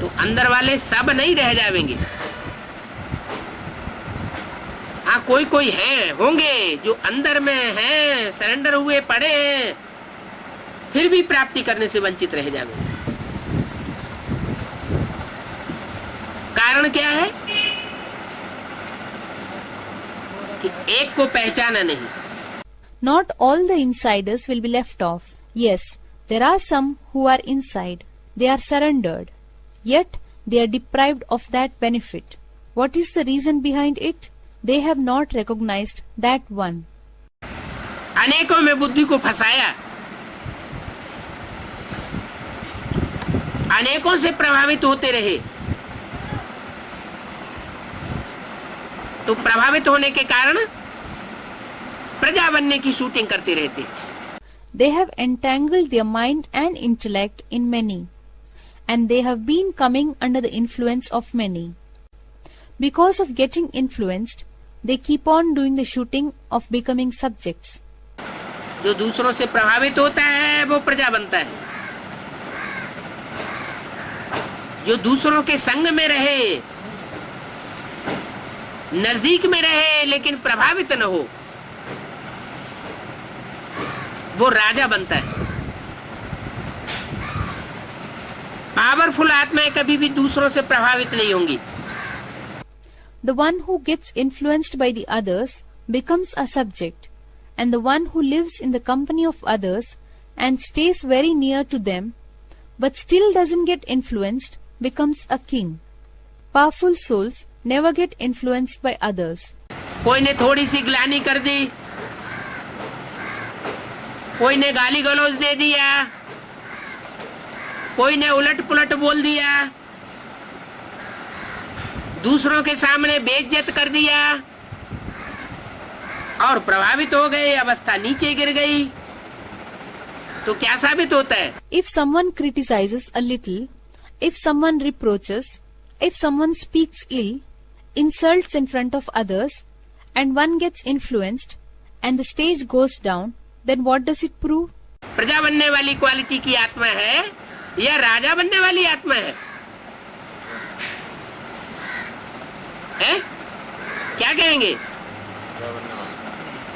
तो अंदर वाले सब नहीं रह जाएंगे. हाँ, कोई कोई हैं, होंगे जो अंदर में हैं, सरेंडर हुए पड़े हैं, फिर भी प्राप्ति करने से वंचित रह जाएंगे. कारण क्या है? कि एक को पहचाना नहीं. Not all the insiders will be left off. Yes, there are some who are inside. They are surrendered. Yet they are deprived of that benefit. What is the reason behind it? They have not recognized that one. अनेकों में बुद्धि को फंसाया, अनेकों से प्रभावित होते रहे, तो प्रभावित होने के कारण प्रजा बनने की शूटिंग करते रहते. They have entangled their mind and intellect in many, and they have been coming under the influence of many. Because of getting influenced, they keep on doing the shooting of becoming subjects. जो दूसरों से प्रभावित होता है वो प्रजा बनता है. जो दूसरों के संग में रहे, नजदीक में रहे लेकिन प्रभावित न हो, वो राजा बनता है. पावरफुल आत्माएं कभी भी दूसरों से प्रभावित नहीं होंगी. The one who gets influenced by the others becomes a subject, and the one who lives in the company of others and stays very near to them but still doesn't get influenced becomes a king. Powerful souls never get influenced by others. कोई ने थोड़ी सी ग्लानि कर दी, कोई ने गाली गलौज दे दिया, कोई ने उलट पुलट बोल दिया, दूसरों के सामने बेइज्जत कर दिया और प्रभावित हो गए, अवस्था नीचे गिर गई, तो क्या साबित होता है? If someone criticizes a little, if someone reproaches, if someone speaks ill, insults in front of others, and one gets influenced, and the stage goes down, then what does it prove? प्रजा बनने वाली quality की आत्मा है या राजा बनने वाली आत्मा है? हैं? क्या कहेंगे?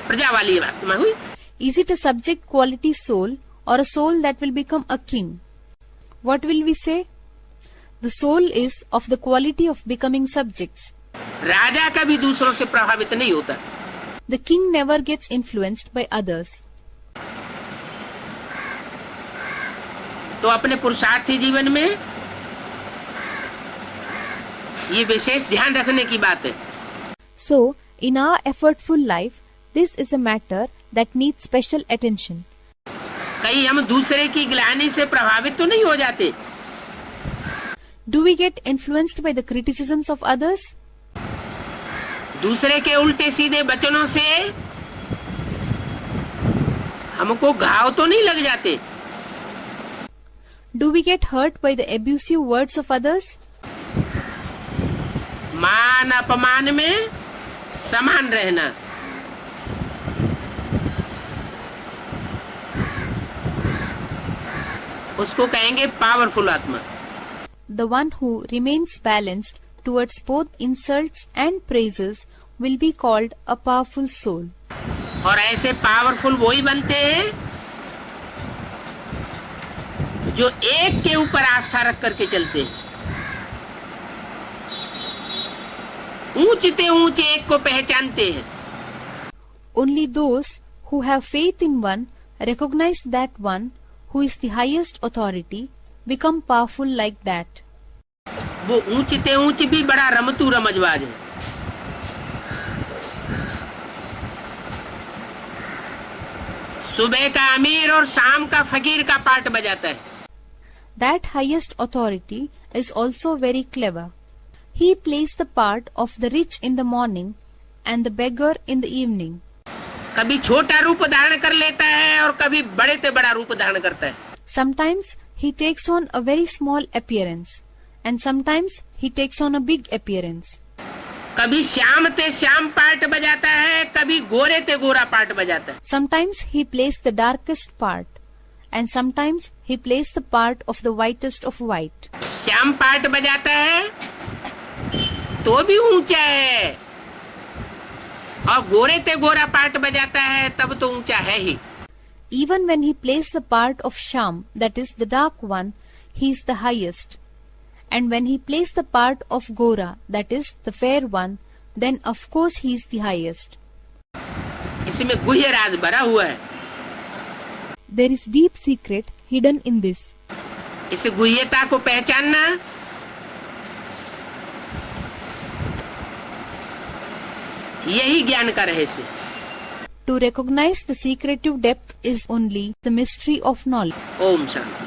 प्रजा वाली आत्मा हुई। Is it a subject quality soul or a soul that will become a king? What will we say? The soul is of the quality of becoming subjects. राजा कभी दूसरों से प्रभावित नहीं होता। The king never gets influenced by others. तो अपने पुरुषार्थी जीवन में ये विशेष ध्यान रखने की बात है। So, in our effortful life, this is a matter that needs special attention. कहीं हम दूसरे की ग्लानि से प्रभावित तो नहीं हो जाते? Do we get influenced by the criticisms of others? दूसरे के उल्टे सीधे वचनों से हमको घाव तो नहीं लग जाते? Do we get hurt by the abusive words of others? मान अपमान में समान रहना। उसको कहेंगे पावरफुल आत्मा। The one who remains balanced towards both insults and praises will be called a powerful soul. और ऐसे पावरफुल वही बनते हैं जो एक के ऊपर आस्था रख करके चलते हैं। ऊंचते ऊंचे एक को पहचानते हैं। Only those who have faith in one, recognize that one who is the highest authority, become powerful like that. वो ऊंचते ऊंच भी बड़ा रमतू रमजबाज है। सुबह का अमीर और शाम का फकीर का पार्ट बजाता है। That highest authority is also very clever. He plays the part of the rich in the morning and the beggar in the evening. कभी छोटा रूप धारण कर लेता है और कभी बड़े से बड़ा रूप धारण करता है। Sometimes he takes on a very small appearance and sometimes he takes on a big appearance. कभी श्याम ते श्याम पार्ट बजाता है, कभी गोरे ते गोरा पार्ट बजाता है। Sometimes he plays the darkest part and sometimes he plays the part of the whitest of white. Shyam part बजाता है तो भी ऊंचा है और गोरे ते गोरा पार्ट बजाता है तब तो ऊंचा है ही। Even when he plays the part of Sham, that is the dark one, he is the highest. And when he plays the part of Gora, that is the fair one, then of course he is the highest. इसमें गुह्य राज भरा हुआ है। There is deep secret hidden in this. इस गुह्यता को पहचानना यही ज्ञान का रहस्य। To recognize the secretive depth is only the mystery of knowledge. Om Shanti.